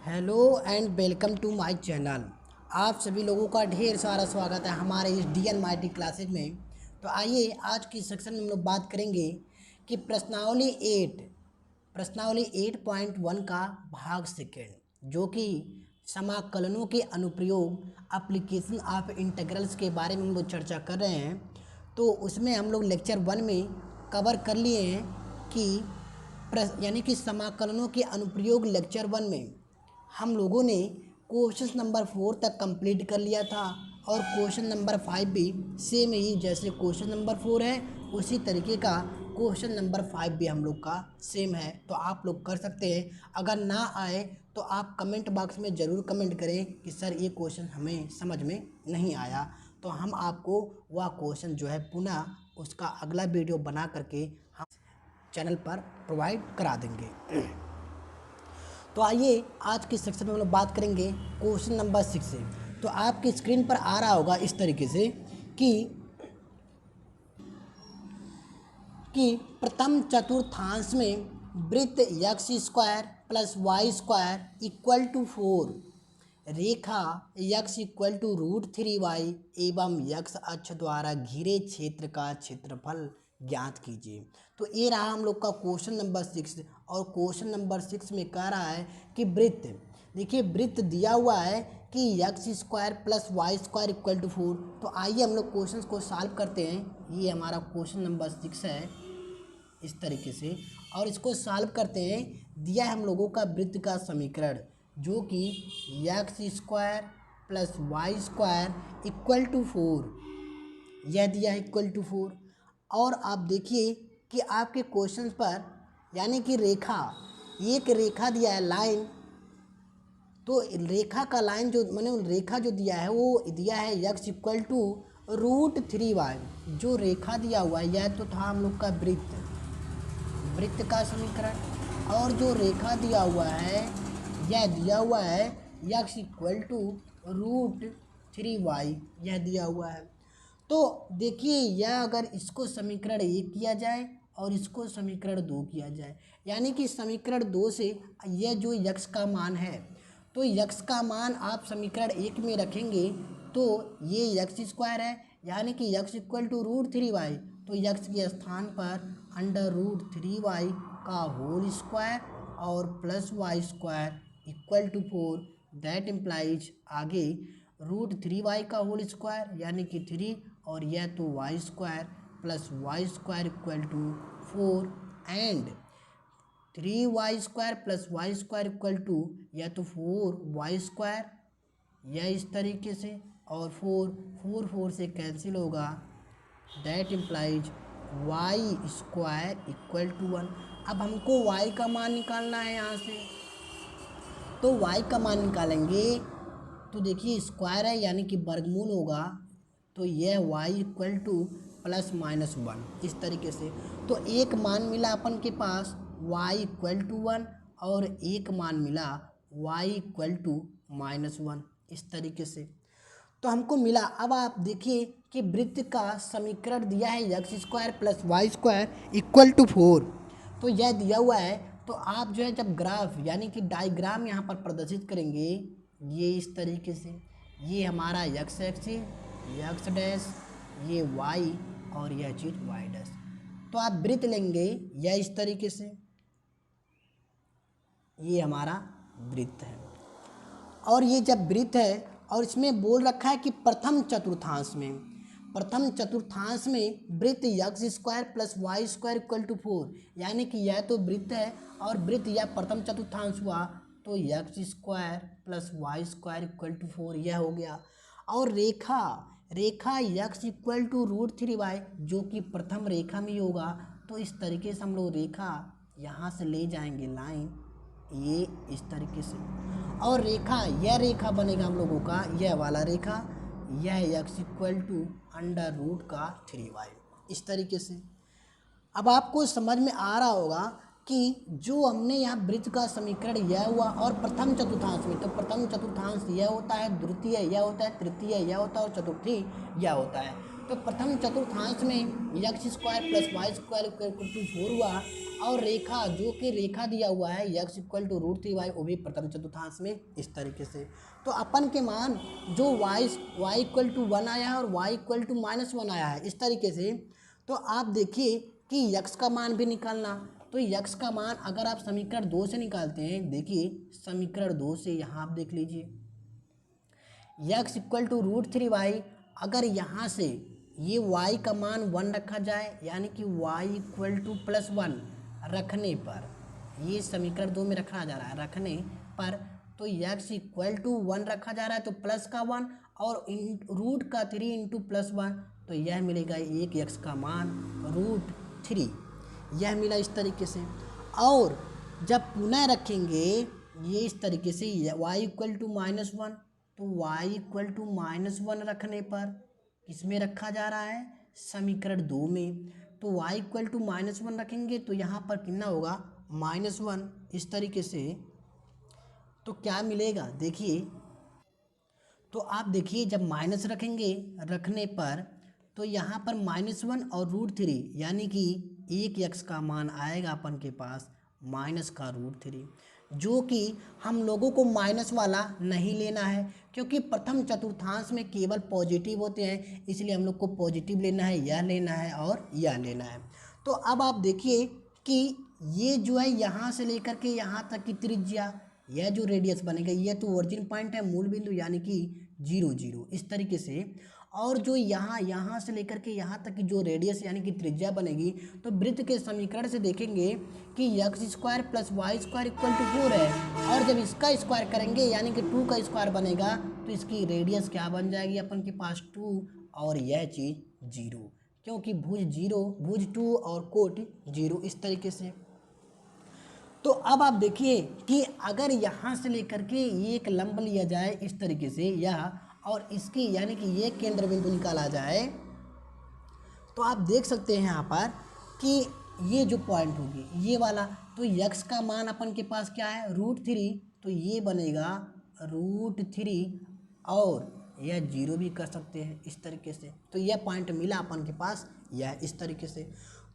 Hello and welcome to my channel. आप सभी लोगों का ढेर सारा स्वागत है हमारे इस DNMIT क्लासेज में। तो आइए आज की सेक्शन में हम लोग बात करेंगे कि प्रश्नावली 8.1 का भाग सेकेंड जो कि समाकलनों के अनुप्रयोग एप्लीकेशन ऑफ इंटीग्रल्स के बारे में हम लोग चर्चा कर रहे हैं। तो उसमें हम लोग लेक्चर 1 में कवर कर लिए हैं कि यानी कि समाकलनों के अनुप्रयोग लेक्चर 1 में हम लोगों ने क्वेश्चन नंबर 4 तक कंप्लीट कर लिया था और क्वेश्चन नंबर 5 भी सेम ही जैसे क्वेश्चन नंबर 4 है उसी तरीके का क्वेश्चन नंबर 5 भी हम लोग का सेम है। तो आप लोग कर सकते हैं। अगर ना आए तो आप कमेंट बॉक्स में ज़रूर कमेंट करें कि सर ये क्वेश्चन हमें समझ में नहीं आया, तो हम आपको वह क्वेश्चन जो है पुनः उसका अगला वीडियो बना करके हम चैनल पर प्रोवाइड करा देंगे। तो आइए आज के सेक्शन में हम लोग बात करेंगे क्वेश्चन नंबर 6 से। तो आपकी स्क्रीन पर आ रहा होगा इस तरीके से कि प्रथम चतुर्थांश में वृत्त x square plus y square equal to 4, रेखा x इक्वल टू √3y एवं x अक्ष द्वारा घिरे क्षेत्र का क्षेत्रफल ज्ञात कीजिए। तो ये रहा हम लोग का क्वेश्चन नंबर 6। और क्वेश्चन नंबर 6 में कह रहा है कि वृत्त, देखिए वृत्त दिया हुआ है कि x square plus y square equal to 4। तो आइए हम लोग क्वेश्चन को सॉल्व करते हैं। ये हमारा क्वेश्चन नंबर 6 है इस तरीके से, और इसको सॉल्व करते हैं। दिया है हम लोगों का वृत्त का समीकरण जो कि x square plus y square equal to 4, यह दिया है इक्वल टू 4। और आप देखिए कि आपके क्वेश्चन पर यानी कि रेखा, एक रेखा दिया है लाइन, तो रेखा का लाइन जो मैंने रेखा जो दिया है वो दिया है x इक्वल टू √3y। जो रेखा दिया हुआ है यह तो था हम लोग का वृत्त का समीकरण, और जो रेखा दिया हुआ है यह दिया हुआ है x इक्वल टू √3y, यह दिया हुआ है। तो देखिए यह अगर इसको समीकरण 1 किया जाए और इसको समीकरण 2 किया जाए, यानी कि समीकरण 2 से यह जो x का मान है, तो x का मान आप समीकरण 1 में रखेंगे तो ये x स्क्वायर है, यानी कि x इक्वल टू √3y। तो x के स्थान पर √3y का होल स्क्वायर और plus y square equal to 4। That implies आगे √3y का होल स्क्वायर यानी कि 3, और यह तो y square plus y square equal to 4 and 3y square plus y square equal to या तो 4y स्क्वायर, यह इस तरीके से, और 4 से कैंसिल होगा। That implies y square equal to 1। अब हमको y का मान निकालना है यहाँ से, तो y का मान निकालेंगे तो देखिए स्क्वायर है यानी कि वर्गमूल होगा, तो यह y equal two plus minus 1 इस तरीके से। तो एक मान मिला अपन के पास y इक्वल टू 1 और एक मान मिला y इक्वल टू -1 इस तरीके से। तो हमको मिला। अब आप देखिए कि वृत्त का समीकरण दिया है x square plus y square equal to 4, तो यह दिया हुआ है। तो आप जो है जब ग्राफ यानी कि डायग्राम यहाँ पर प्रदर्शित करेंगे ये इस तरीके से, ये हमारा x एक्सिस, x डैश, ये y और यह चीज़ y डैश। तो आप वृत्त लेंगे यह इस तरीके से, ये हमारा वृत्त है। और ये जब वृत्त है और इसमें बोल रखा है कि प्रथम चतुर्थांश में वृत्त x square plus y square equal to 4, यानी कि यह तो वृत्त है और वृत्त यह प्रथम चतुर्थांश हुआ, तो x square plus y square equal to 4 यह हो गया। और रेखा x इक्वल टू √3y जो कि प्रथम रेखा में ही होगा। तो इस तरीके से हम लोग रेखा यहाँ से ले जाएंगे लाइन, ये इस तरीके से, और रेखा यह रेखा बनेगा हम लोगों का यह वाला रेखा, यह x इक्वल टू √3y इस तरीके से। अब आपको समझ में आ रहा होगा कि जो हमने यहाँ वृत्त का समीकरण यह हुआ, और प्रथम चतुर्थांश में तो प्रथम चतुर्थांश यह होता है, द्वितीय यह होता है, तृतीय यह होता है और चतुर्थी यह होता है। तो प्रथम चतुर्थांश में x square plus y square equal to 4 हुआ, और रेखा जो कि रेखा दिया हुआ है x equal to root 3y, वो भी प्रथम चतुर्थांश में इस तरीके से। तो अपन के मान जो y इक्वल टू 1 आया है और y इक्वल टू -1 आया है इस तरीके से। तो आप देखिए कि x का मान भी निकालना, तो x का मान अगर आप समीकरण 2 से निकालते हैं, देखिए समीकरण 2 से यहाँ आप देख लीजिए x equal to root 3y, अगर यहाँ से ये y का मान 1 रखा जाए, यानी कि y इक्वल टू +1 रखने पर, ये समीकरण 2 में रखा जा रहा है रखने पर, तो x इक्वल टू 1 रखा जा रहा है तो प्लस का 1 और रूट का 3 इंटू +1, तो यह मिलेगा एक x का मान रूट 3, यह मिला इस तरीके से। और जब पुनः रखेंगे ये इस तरीके से y इक्वल टू -1, तो y इक्वल टू -1 रखने पर किसमें रखा जा रहा है, समीकरण 2 में, तो y इक्वल टू -1 रखेंगे तो यहाँ पर कितना होगा -1 इस तरीके से। तो क्या मिलेगा देखिए, तो आप देखिए जब माइनस रखेंगे रखने पर, तो यहाँ पर -1 और रूट 3, यानी कि एक x का मान आएगा अपन के पास माइनस का रूट 3, जो कि हम लोगों को माइनस वाला नहीं लेना है, क्योंकि प्रथम चतुर्थांश में केवल पॉजिटिव होते हैं, इसलिए हम लोग को पॉजिटिव लेना है, यह लेना है और यह लेना है। तो अब आप देखिए कि ये जो है यहाँ से लेकर के यहाँ तक की त्रिज्या, यह जो रेडियस बनेगा, यह तो ओरिजिन पॉइंट है, मूल बिंदु, यानी कि 0 0 इस तरीके से। और जो यहाँ से लेकर के यहाँ तक की जो रेडियस यानी कि त्रिज्या बनेगी, तो वृत्त के समीकरण से देखेंगे कि x² + y² इक्वल टू 4 है, और जब इसका स्क्वायर करेंगे यानी कि 2 का स्क्वायर बनेगा, तो इसकी रेडियस क्या बन जाएगी अपन के पास 2, और यह चीज़ 0, क्योंकि भुज 2 और कोट 0 इस तरीके से। तो अब आप देखिए कि अगर यहाँ से लेकर के एक लंब लिया जाए इस तरीके से, यह और इसकी यानी कि ये केंद्र बिंदु निकाला जाए, तो आप देख सकते हैं यहाँ पर कि ये जो पॉइंट होगी ये वाला, तो x का मान अपन के पास क्या है √3, तो ये बनेगा √3, और यह 0 भी कर सकते हैं इस तरीके से। तो यह पॉइंट मिला अपन के पास यह इस तरीके से।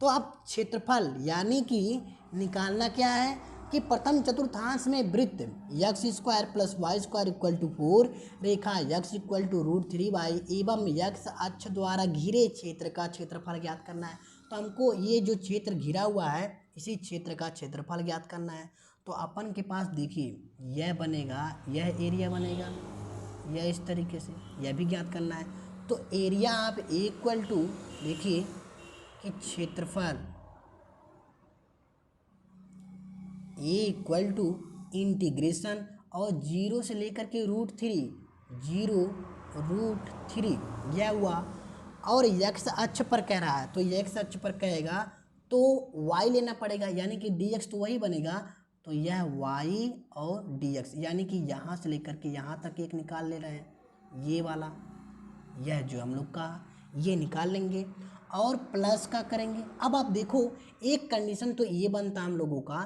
तो अब क्षेत्रफल यानी कि निकालना क्या है कि प्रथम चतुर्थांश में वृत्त x² + y² इक्वल टू 4, रेखा x इक्वल टू √3y एवं x अक्ष द्वारा घिरे क्षेत्र का क्षेत्रफल ज्ञात करना है। तो हमको ये जो क्षेत्र घिरा हुआ है इसी क्षेत्र का क्षेत्रफल ज्ञात करना है। तो अपन के पास देखिए यह बनेगा, यह एरिया बनेगा, यह इस तरीके से, यह भी ज्ञात करना है। तो एरिया आप इक्वल टू देखिए कि क्षेत्रफल ए इक्वल टू इंटीग्रेशन और 0 से लेकर के √3 यह हुआ, और x अक्ष पर कह रहा है, तो x अक्ष पर कहेगा तो y लेना पड़ेगा, यानी कि dx तो वही बनेगा, तो यह y और dx, यानी कि यहाँ से लेकर के यहाँ तक एक निकाल ले रहे हैं, ये वाला, यह जो हम लोग का ये निकाल लेंगे और प्लस का करेंगे। अब आप देखो एक कंडीशन तो ये बनता हम लोगों का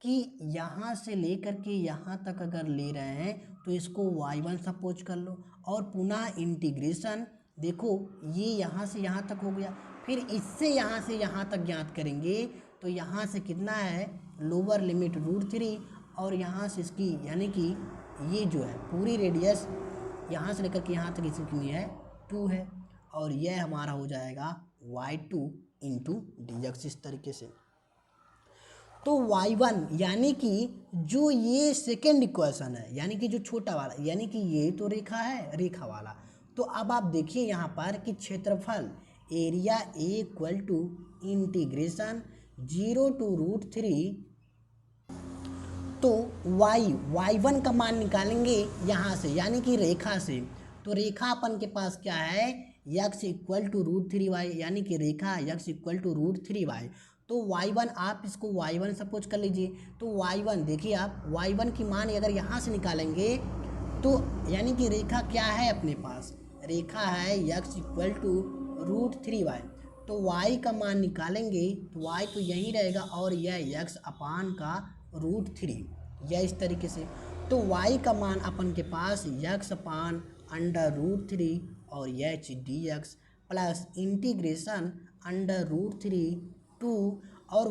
कि यहाँ से लेकर के यहाँ तक अगर ले रहे हैं तो इसको y1 सपोज कर लो, और पुनः इंटीग्रेशन देखो ये यहाँ से यहाँ तक हो गया, फिर इससे यहाँ तक ज्ञात करेंगे, तो यहाँ से कितना है लोअर लिमिट √3, और यहाँ से इसकी यानी कि ये जो है पूरी रेडियस यहाँ से लेकर के यहाँ तक इसकी कितनी है 2 है, और यह हमारा हो जाएगा y2 इंटू dx इस तरीके से। तो y1 यानी कि जो ये सेकेंड इक्वेशन है, यानी कि जो छोटा वाला, यानी कि ये तो रेखा है रेखा वाला। तो अब आप देखिए यहाँ पर कि क्षेत्रफल area A equal to integration 0 to √3, तो y1 का मान निकालेंगे यहाँ से यानी कि रेखा से। तो रेखा अपन के पास क्या है x इक्वल टू √3y, यानी कि रेखा x इक्वल टू √3y। तो y1 आप इसको y1 सपोज कर लीजिए, तो y1 देखिए आप y1 की मान अगर यहाँ से निकालेंगे तो यानी कि रेखा क्या है अपने पास, रेखा है x इक्वल टू √3y, तो y का मान निकालेंगे तो y तो यही रहेगा और यह x अपान का √3, यह इस तरीके से। तो y का मान अपन के पास x अपान अंडर √3 और यह dx प्लस इंटीग्रेशन अंडर √3 2 और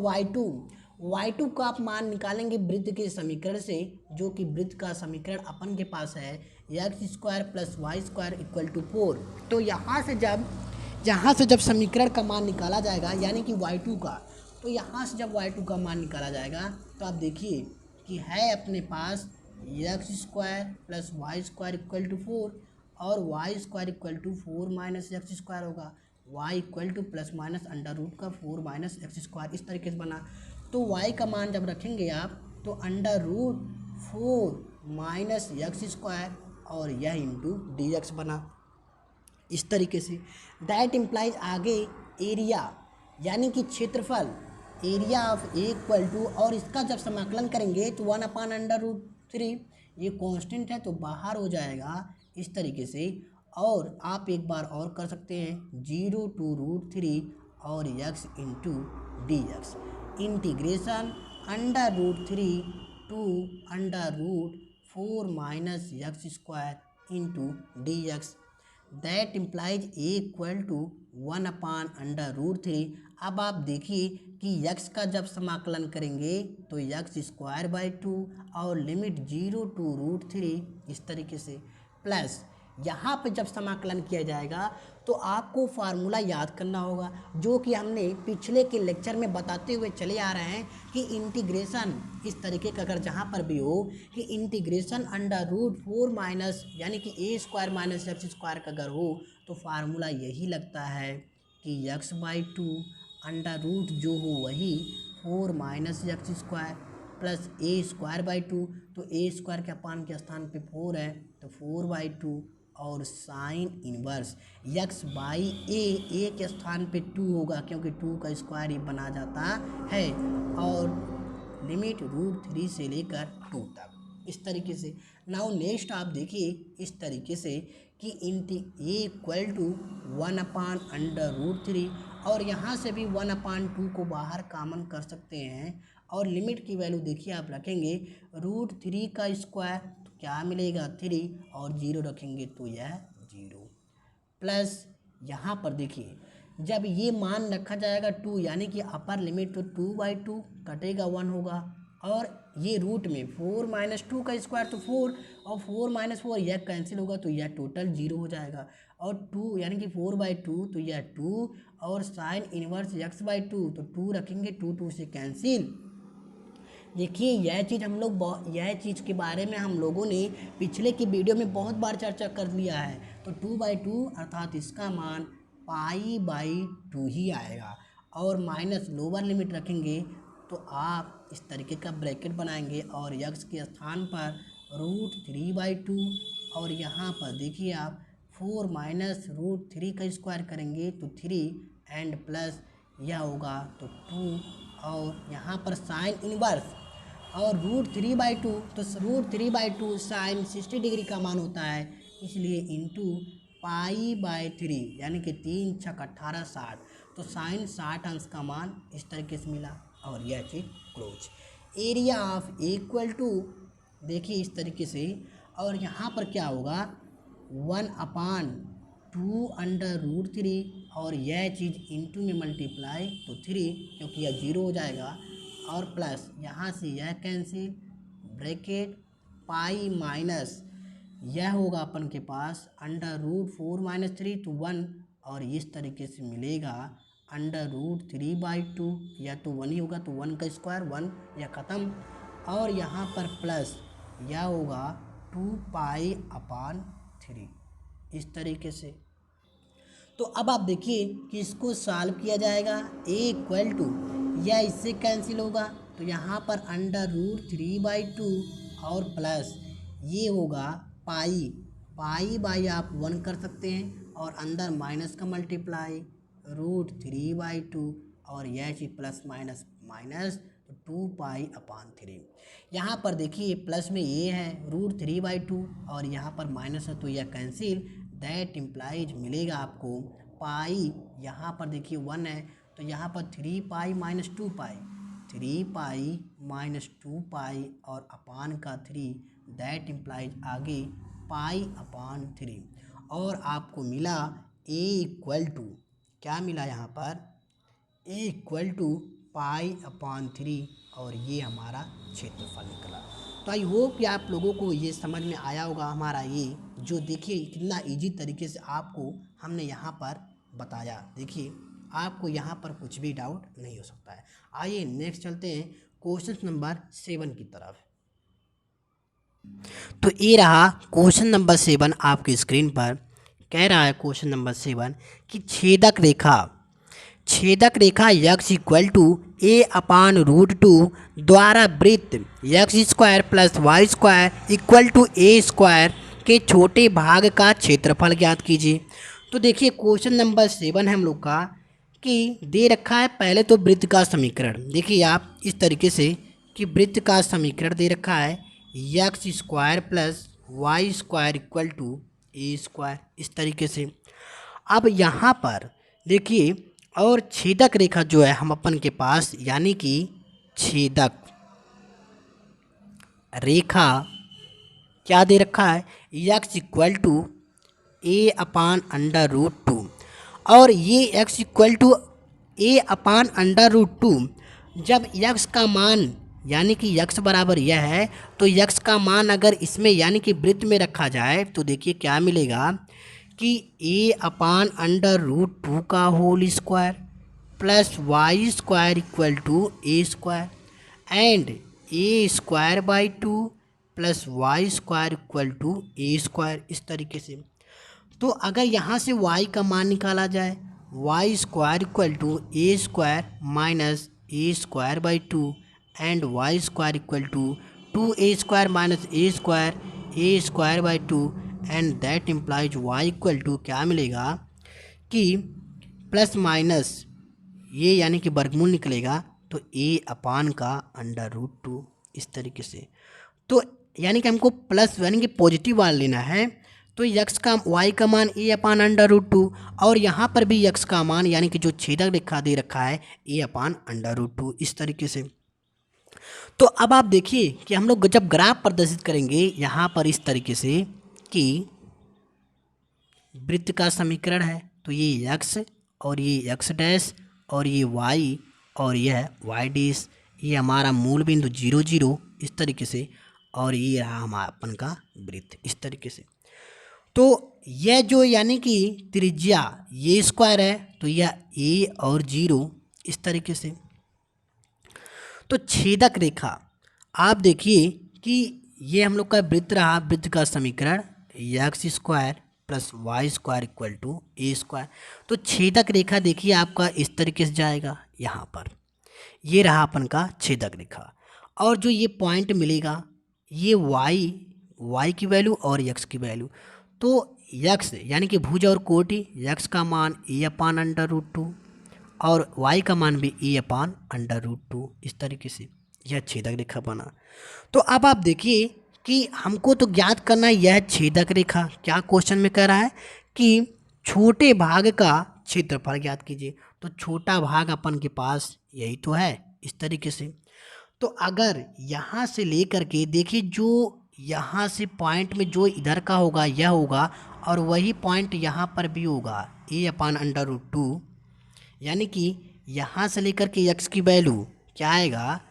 y2 का आप मान निकालेंगे वृत्त के समीकरण से, जो कि वृत्त का समीकरण अपन के पास है x² + y² = 4। तो यहाँ से जब समीकरण का मान निकाला जाएगा यानी कि y2 का, तो यहाँ से जब y2 का मान निकाला जाएगा तो आप देखिए कि है अपने पास x² + y² = 4 और y² = 4 - x² होगा, y = ±√4 - x², इस तरीके से बना। तो y का मान जब रखेंगे आप तो √4 - x² और यह इंटू dx बना, इस तरीके से। दैट इम्प्लाइज आगे एरिया यानी कि क्षेत्रफल, area of A equal to, और इसका जब समाकलन करेंगे तो 1/√3, ये कांस्टेंट है तो बाहर हो जाएगा इस तरीके से। और आप एक बार और कर सकते हैं 0 to √3 और x into dx, integration √3 to √4 - x² into dx, that implies a equal to 1/√3। अब आप देखिए कि x का जब समाकलन करेंगे तो x²/2 और लिमिट 0 to √3 इस तरीके से, प्लस यहाँ पे जब समाकलन किया जाएगा तो आपको फार्मूला याद करना होगा, जो कि हमने पिछले के लेक्चर में बताते हुए चले आ रहे हैं कि इंटीग्रेशन इस तरीके का अगर जहाँ पर भी हो कि इंटीग्रेशन √4 माइनस यानी कि a² - x² का अगर हो तो फार्मूला यही लगता है कि x/2 अंडर रूट जो हो वही 4 - x² प्लस a²/2, तो a² के अपान के स्थान पे 4 है तो 4/2 और साइन इनवर्स x/a के स्थान पे 2 होगा क्योंकि 2 का स्क्वायर ही बना जाता है, और लिमिट √3 से लेकर 2 तक, इस तरीके से। नाउ नेक्स्ट आप देखिए इस तरीके से कि a इक्वल टू 1/√3 और यहाँ से भी 1/2 को बाहर कॉमन कर सकते हैं, और लिमिट की वैल्यू देखिए आप रखेंगे √3 का स्क्वायर तो क्या मिलेगा 3 और 0 रखेंगे तो यह 0, प्लस यहाँ पर देखिए जब ये मान रखा जाएगा 2 यानी कि अपर लिमिट तो 2/2 कटेगा 1 होगा, और ये रूट में 4 - 2 का स्क्वायर तो 4 और 4 - 4 यह कैंसिल होगा तो यह टोटल 0 हो जाएगा, और 2 यानी कि 4/2 तो यह 2 और साइन इनवर्स x/2 तो 2 रखेंगे 2 से कैंसिल। देखिए यह चीज़ के बारे में हम लोगों ने पिछले की वीडियो में बहुत बार चर्चा कर लिया है। तो 2/2 अर्थात इसका मान π/2 ही आएगा, और माइनस लोअर लिमिट रखेंगे तो आप इस तरीके का ब्रैकेट बनाएंगे और x के स्थान पर √3/2 और यहाँ पर देखिए आप 4 - √3 का स्क्वायर करेंगे तो 3 एंड प्लस यह होगा तो 2 और यहाँ पर साइन इनवर्स और √3/2 तो √3/2 साइन 60 डिग्री का मान होता है, इसलिए इंटू π/3 यानी कि 3 × 6 = 18 60, तो साइन 60 अंश का मान इस तरीके से मिला, और यह चीज़ close. Area of A equal to देखिए इस तरीके से, और यहाँ पर क्या होगा 1/2 √3 और यह चीज़ इंटू में मल्टीप्लाई तो 3 क्योंकि यह 0 हो जाएगा, और प्लस यहाँ से यह कैंसिल ब्रैकेट पाई माइनस यह होगा अपन के पास √4 - 3 तो 1, और इस तरीके से मिलेगा √3/2 या तो 1 ही होगा तो 1 का स्क्वायर 1 या ख़त्म, और यहाँ पर प्लस यह होगा 2π/3 इस तरीके से। तो अब आप देखिए कि इसको सॉल्व किया जाएगा a इक्वल टू यह इससे कैंसिल होगा तो यहाँ पर √3/2 और प्लस ये होगा पाई आप 1 कर सकते हैं और अंदर माइनस का मल्टीप्लाई √3/2 और यह चीज़ प्लस माइनस माइनस तो 2π/3। यहाँ पर देखिए प्लस में ये है √3/2 और यहाँ पर माइनस है तो यह कैंसिल, दैट इम्प्लाइज मिलेगा आपको पाई, यहाँ पर देखिए 1 है तो यहाँ पर 3π - 2π 3π - 2π और अपान का 3, दैट इम्प्लाइज आगे π/3, और आपको मिला a इक्वल टू क्या मिला यहाँ पर a इक्वल टू π/3 और ये हमारा क्षेत्रफल निकला। तो आई होप कि आप लोगों को ये समझ में आया होगा हमारा ये जो देखिए कितना इजी तरीके से आपको हमने यहाँ पर बताया। देखिए आपको यहाँ पर कुछ भी डाउट नहीं हो सकता है। आइए नेक्स्ट चलते हैं क्वेश्चन नंबर 7 की तरफ। तो ये रहा क्वेश्चन नंबर 7 आपकी स्क्रीन पर। कह रहा है क्वेश्चन नंबर 7 कि छेदक रेखा x इक्वल टू a/√2 द्वारा वृत्त x² + y² equal to a² के छोटे भाग का क्षेत्रफल ज्ञात कीजिए। तो देखिए क्वेश्चन नंबर 7 है हम लोग का कि दे रखा है पहले तो वृत्त का समीकरण। देखिए आप इस तरीके से कि वृत्त का समीकरण दे रखा है x² + y² equal to a², इस तरीके से। अब यहाँ पर देखिए और छेदक रेखा जो है हम अपन के पास यानी कि छेदक रेखा क्या दे रखा है x इक्वल टू a/√2 और ये x इक्वल टू a/√2 जब x का मान यानी कि x बराबर यह है तो x का मान अगर इसमें यानी कि वृत्त में रखा जाए तो देखिए क्या मिलेगा कि a/√2 का whole square plus y² equal to a² and a²/2 plus y² equal to a², इस तरीके से। तो अगर यहाँ से y का मान निकाला जाए y² equal to a² minus a²/2 and y² equal to 2a² minus a²/2 and that implies y equal to क्या मिलेगा कि प्लस माइनस ये यानी कि वर्गमूल निकलेगा तो a/√2, इस तरीके से। तो यानी कि हमको प्लस यानी कि पॉजिटिव वाला लेना है तो x का y का मान a/√2 और यहाँ पर भी x का मान यानी कि जो छेदक रेखा दे रखा है a/√2, इस तरीके से। तो अब आप देखिए कि हम लोग जब ग्राफ प्रदर्शित करेंगे यहाँ पर इस तरीके से कि वृत्त का समीकरण है तो ये x और ये x' और ये y और यह y', ये हमारा मूल बिंदु 0 0, इस तरीके से, और ये रहा हमारा अपन का वृत्त, इस तरीके से। तो यह जो यानी कि त्रिज्या ये स्क्वायर है तो यह a और 0, इस तरीके से। तो छेदक रेखा आप देखिए कि ये हम लोग का वृत्त रहा, वृत्त का समीकरण x² + y² equal to a²। तो छेदक रेखा देखिए आपका इस तरीके से जाएगा यहाँ पर, ये रहा अपन का छेदक रेखा। और जो ये पॉइंट मिलेगा ये y की वैल्यू और x की वैल्यू। तो x यानी कि भुजा और कोटि, x का मान a/√2 और y का मान भी a/√2, इस तरीके से यह छेदक रेखा बना। तो अब आप देखिए कि हमको तो ज्ञात करना है यह छेदक रेखा, क्या क्वेश्चन में कह रहा है कि छोटे भाग का क्षेत्रफल ज्ञात कीजिए। तो छोटा भाग अपन के पास यही तो है, इस तरीके से। तो अगर यहाँ से लेकर के देखिए जो यहाँ से पॉइंट में जो इधर का होगा यह होगा और वही पॉइंट यहाँ पर भी होगा a/√2, यानी कि यहाँ से लेकर के x की वैल्यू क्या आएगा,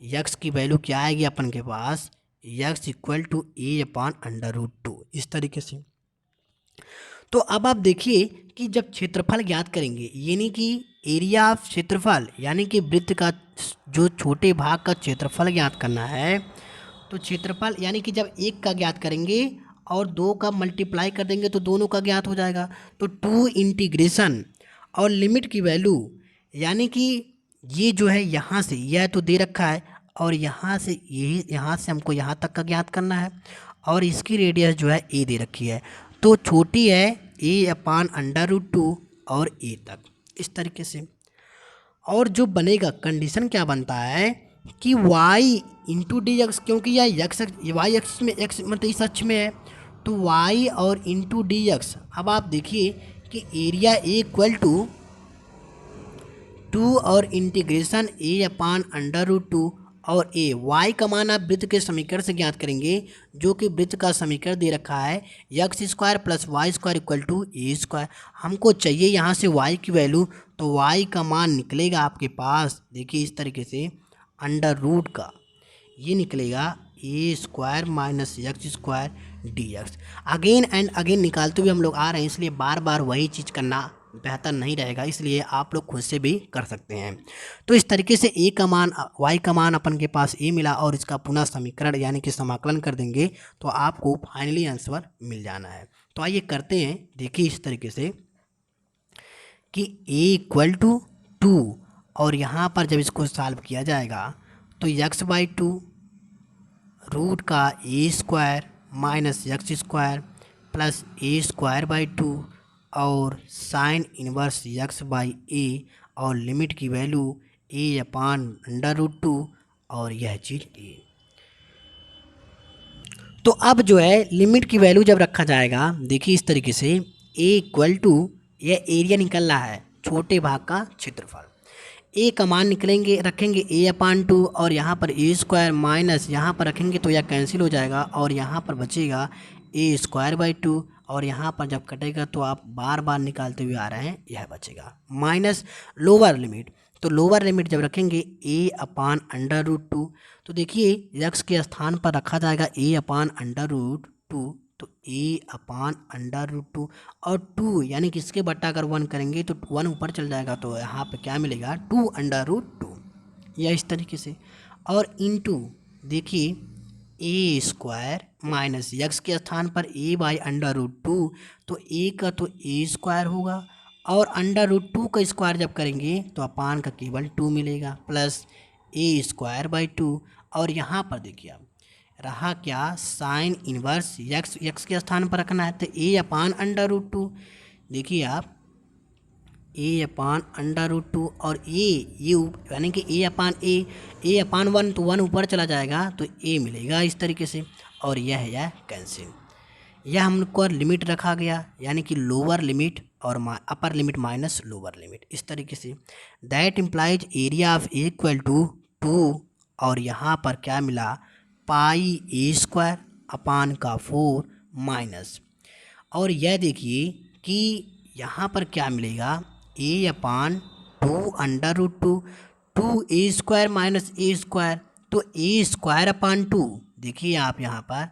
x की वैल्यू क्या आएगी अपन के पास x इक्वल टू a/√2, इस तरीके से। तो अब आप देखिए कि जब क्षेत्रफल ज्ञात करेंगे यानी कि एरिया ऑफ क्षेत्रफल यानी कि वृत्त का जो छोटे भाग का क्षेत्रफल ज्ञात करना है, तो क्षेत्रफल यानी कि जब एक का ज्ञात करेंगे और 2 का मल्टीप्लाई कर देंगे तो दोनों का ज्ञात हो जाएगा। तो 2 इंटीग्रेशन और लिमिट की वैल्यू यानी कि ये जो है यहाँ से यह तो दे रखा है और यहाँ से यही यहाँ से हमको यहाँ तक का ज्ञात करना है और इसकी रेडियस जो है a दे रखी है, तो छोटी है a/√2 और a तक, इस तरीके से। और जो बनेगा कंडीशन क्या बनता है कि y इंटू dx, क्योंकि यह y एक्सिस में x मतलब इस अक्ष में है तो y और इंटू dx। अब आप देखिए कि एरिया a इक्वल टू 2 और इंटीग्रेशन a/√2 और ए। वाई का मान आप वृत्त के समीकरण से ज्ञात करेंगे, जो कि वृत्त का समीकरण दे रखा है x square plus y square equal to a square. हमको चाहिए यहाँ से वाई की वैल्यू, तो वाई का मान निकलेगा आपके पास, देखिए इस तरीके से, अंडर रूट का ये निकलेगा a square minus x square d x. Again and again निकालते हुए हम लोग आ रहे हैं, इसलिए बार बार वही चीज़ करना बेहतर नहीं रहेगा, इसलिए आप लोग खुद से भी कर सकते हैं। तो इस तरीके से ए का मान, वाई का मान अपन के पास ए मिला और इसका पुनः समीकरण यानी कि समाकलन कर देंगे तो आपको फाइनली आंसर मिल जाना है। तो आइए करते हैं, देखिए इस तरीके से कि ए इक्वल टू 2 और यहाँ पर जब इसको सॉल्व किया जाएगा तो एक्स बाई 2 रूट का a square minus x square plus a square by 2 और sine inverse x by a और लिमिट की value a upon under root 2 और यह चीज़ ए। तो अब जो है लिमिट की वैल्यू जब रखा जाएगा, देखिए इस तरीके से ए इक्वल टू, यह एरिया निकल रहा है छोटे भाग का क्षेत्रफल, ए का मान निकलेंगे, रखेंगे ए अपान 2 और यहाँ पर ए स्क्वायर माइनस यहाँ पर रखेंगे तो यह कैंसिल हो जाएगा और यहाँ पर बचेगा ए स्क्वायर बाई 2 और यहाँ पर जब कटेगा तो आप बार बार निकालते हुए आ रहे हैं, यह बचेगा माइनस लोअर लिमिट। तो लोअर लिमिट जब रखेंगे ए अपान अंडर रूट 2, तो देखिए एक्स के स्थान पर रखा जाएगा ए अपान अंडर रूट 2, तो ए अपान अंडर रूट 2 और 2 यानी कि इसके बट्टा अगर 1 करेंगे तो 1 ऊपर चल जाएगा, तो यहाँ पे क्या मिलेगा 2 अंडर रूट 2, या इस तरीके से। और इनटू देखिए ए स्क्वायर माइनस एक्स के स्थान पर ए बाई अंडर रूट 2, तो ए का तो ए स्क्वायर होगा और अंडर रूट 2 का स्क्वायर जब करेंगे तो अपान का केवल 2 मिलेगा प्लस ए स्क्वायर बाई 2 और यहाँ पर देखिए आप रहा क्या, साइन इनवर्स एक्स के स्थान पर रखना है तो ए अपान अंडर रूट 2, देखिए आप ए अपान अंडर रूट 2 और ए यू यानी कि ए अपान 1, तो 1 ऊपर चला जाएगा तो ए मिलेगा इस तरीके से और यह कैंसिल। यह हमको लिमिट रखा गया यानी कि लोअर लिमिट और upper limit minus lower limit, इस तरीके से that implies area of A equal to 2 और यहाँ पर क्या मिला पाई ए स्क्वायर अपान का 4 माइनस, और यह देखिए कि यहाँ पर क्या मिलेगा ए अपान 2 under root 2, 2 a square minus A square, तो ए स्क्वायर अपान 2 देखिए आप यहाँ पर,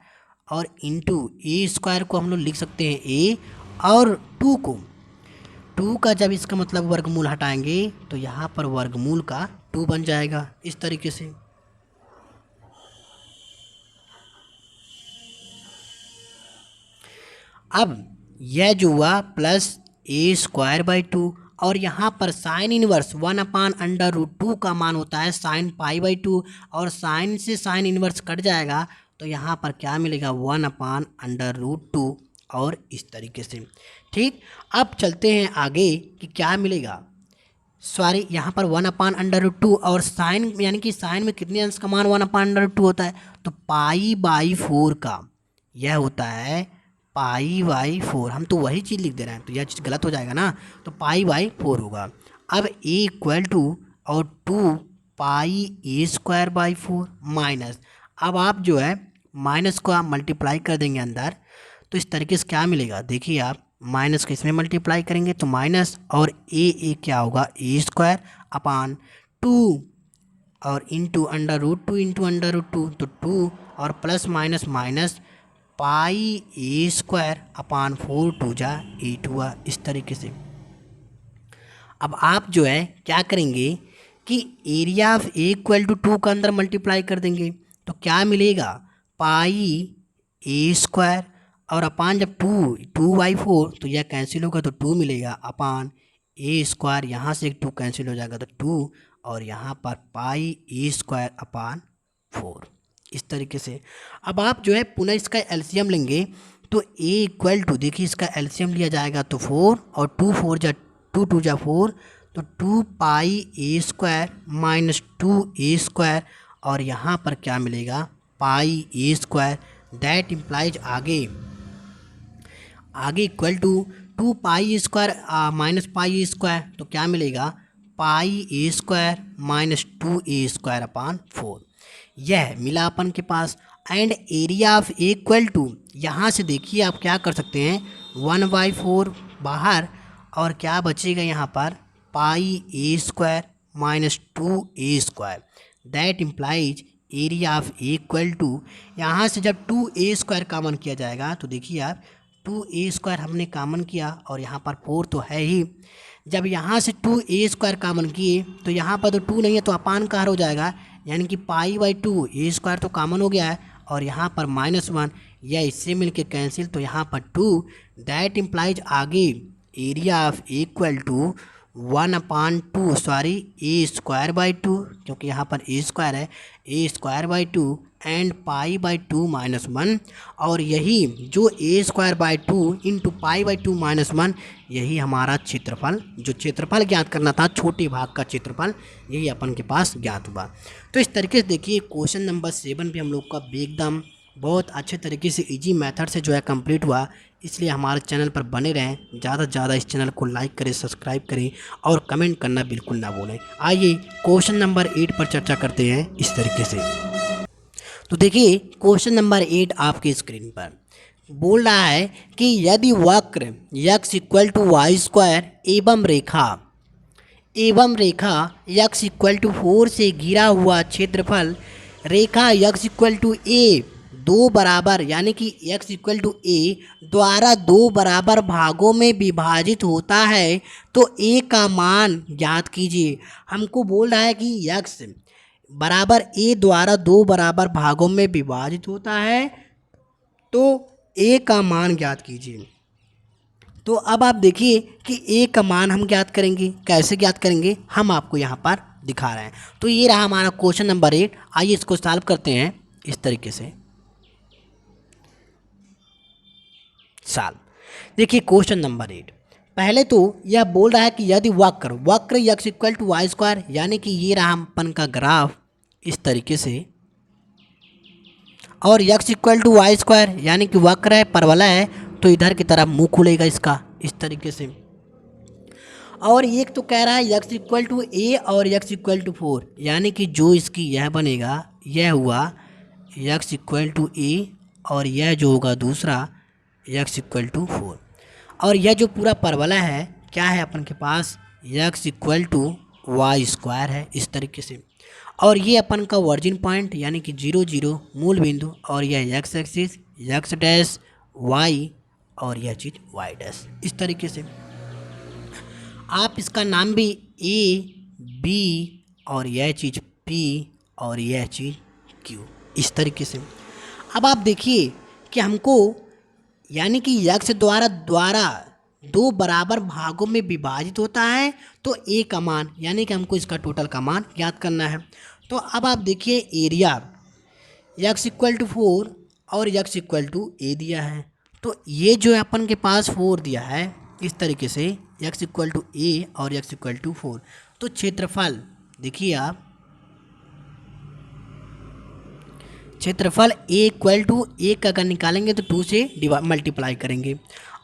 और इंटू ए स्क्वायर को हम लोग लिख सकते हैं ए और 2 को 2 का जब इसका मतलब वर्गमूल हटाएंगे तो यहाँ पर वर्गमूल का 2 बन जाएगा इस तरीके से। अब यह जो हुआ प्लस ए स्क्वायर बाई 2 और यहाँ पर sine inverse 1 upon under root 2 का मान होता है साइन पाई बाई 2 और साइन से साइन इनवर्स कट जाएगा तो यहाँ पर क्या मिलेगा 1 अपान अंडर रूट 2 और इस तरीके से। ठीक, अब चलते हैं आगे कि क्या मिलेगा, सॉरी यहाँ पर 1 अपान अंडर रूट 2 और साइन यानी कि साइन में कितने अंश का मान 1 अपान अंडर रूट 2 होता है, तो पाई बाई 4 का यह होता है पाई बाई 4, हम तो वही चीज़ लिख दे रहे हैं तो यह चीज़ गलत हो जाएगा ना, तो पाई बाई 4 होगा। अब ए इक्वल टू और 2 pi a square by 4 minus, अब आप जो है माइनस को आप मल्टीप्लाई कर देंगे अंदर तो इस तरीके से क्या मिलेगा, देखिए आप माइनस को इसमें मल्टीप्लाई करेंगे तो माइनस और ए क्या होगा ए स्क्वायर अपान 2 और into under root 2 into under root 2, तो 2 और plus minus minus pi a square upon 4 2 जा 8 हुआ इस तरीके से। अब आप जो है क्या करेंगे कि area of A equal to 2 का अंदर मल्टीप्लाई कर देंगे तो क्या मिलेगा पाई ए स्क्वायर और अपान जब 2 बाई 4 तो यह कैंसिल होगा तो 2 मिलेगा अपान ए स्क्वायर, यहाँ से 2 कैंसिल हो जाएगा तो 2 और यहाँ पर पाई ए स्क्वायर अपान 4 इस तरीके से। अब आप जो है पुनः इसका एलसीएम लेंगे तो ए इक्वल टू, देखिए इसका एलसीएम लिया जाएगा तो 4 और 2 2 जा 4 तो 2 pi a square minus 2 a square और यहाँ पर क्या मिलेगा pi a square, that implies आगे equal to 2 pi square minus pi a square, तो क्या मिलेगा pi a square minus 2 a square upon 4। यह मिला अपन के पास। And area of A equal to, यहाँ से देखिए आप क्या कर सकते हैं, 1/4 बाहर, और क्या बचेगा यहाँ पर, pi a square minus 2a²। That implies area of A equal to, यहाँ से जब 2a² कॉमन किया जाएगा तो देखिए आप 2a² हमने कॉमन किया और यहाँ पर 4 तो है ही। जब यहाँ से 2a² कॉमन किए तो यहाँ पर तो 2 नहीं है तो अपान कार हो जाएगा, यानी कि पाई/2 a² तो कॉमन हो गया है और यहाँ पर -1, यह इससे मिलके कैंसिल, तो यहाँ पर 2। दैट इम्प्लाइज आगे area of A equal to 1/2, sorry a²/2, क्योंकि यहाँ पर a² है, a²/2 एंड पाई/2 -1, और यही जो a²/2 इंटू पाई/2 -1, यही हमारा क्षेत्रफल, जो क्षेत्रफल ज्ञात करना था छोटे भाग का क्षेत्रफल, यही अपन के पास ज्ञात हुआ। तो इस तरीके से देखिए क्वेश्चन नंबर 7 भी हम लोग का एकदम बहुत अच्छे तरीके से इजी मेथड से जो है कंप्लीट हुआ। इसलिए हमारे चैनल पर बने रहें, ज़्यादा से ज़्यादा इस चैनल को लाइक करें, सब्सक्राइब करें और कमेंट करना बिल्कुल ना भूलें। आइए क्वेश्चन नंबर 8 पर चर्चा करते हैं इस तरीके से। तो देखिए क्वेश्चन नंबर 8 आपके स्क्रीन पर बोल रहा है कि यदि वक्र x = y² एवं रेखा x = 4 से घिरा हुआ क्षेत्रफल रेखा x = a दो बराबर, यानी कि x = a द्वारा दो बराबर भागों में विभाजित होता है तो a का मान ज्ञात कीजिए। हमको बोल रहा है कि x बराबर a द्वारा दो बराबर भागों में विभाजित होता है तो a का मान ज्ञात कीजिए। तो अब आप देखिए कि a का मान हम ज्ञात करेंगे, कैसे ज्ञात करेंगे हम आपको यहाँ पर दिखा रहे हैं। तो ये रहा हमारा क्वेश्चन नंबर 8। आइए इसको सॉल्व करते हैं इस तरीके से। देखिए क्वेश्चन नंबर 8, पहले तो यह बोल रहा है कि यदि वक्र x = y², यानी कि ये रहा अपन का ग्राफ इस तरीके से, और x = y², यानी कि वक्र है, परवलय है, तो इधर की तरफ मुंह खुलेगा इसका इस तरीके से। और एक तो कह रहा है x = a और x = 4, यानी कि जो इसकी यह बनेगा, यह हुआ x = a और यह जो होगा दूसरा x = 4। और यह जो पूरा परवलय है क्या है अपन के पास, x = y² है इस तरीके से। और ये अपन का वर्जिन पॉइंट यानी कि 0 0 मूल बिंदु, और यह x axis x dash y और यह चीज़ y डैश इस तरीके से। आप इसका नाम भी a b और यह चीज़ p और यह चीज़ q इस तरीके से। अब आप देखिए कि हमको यानी कि x द्वारा दो बराबर भागों में विभाजित होता है तो a का मान, यानी कि हमको इसका टोटल का मान ज्ञात करना है। तो अब आप देखिए एरिया x = 4 और x = a दिया है, तो ये जो अपन के पास 4 दिया है इस तरीके से, x = a और x = 4, तो क्षेत्रफल देखिए आप, क्षेत्रफल a = 1 का अगर निकालेंगे तो 2 से मल्टीप्लाई करेंगे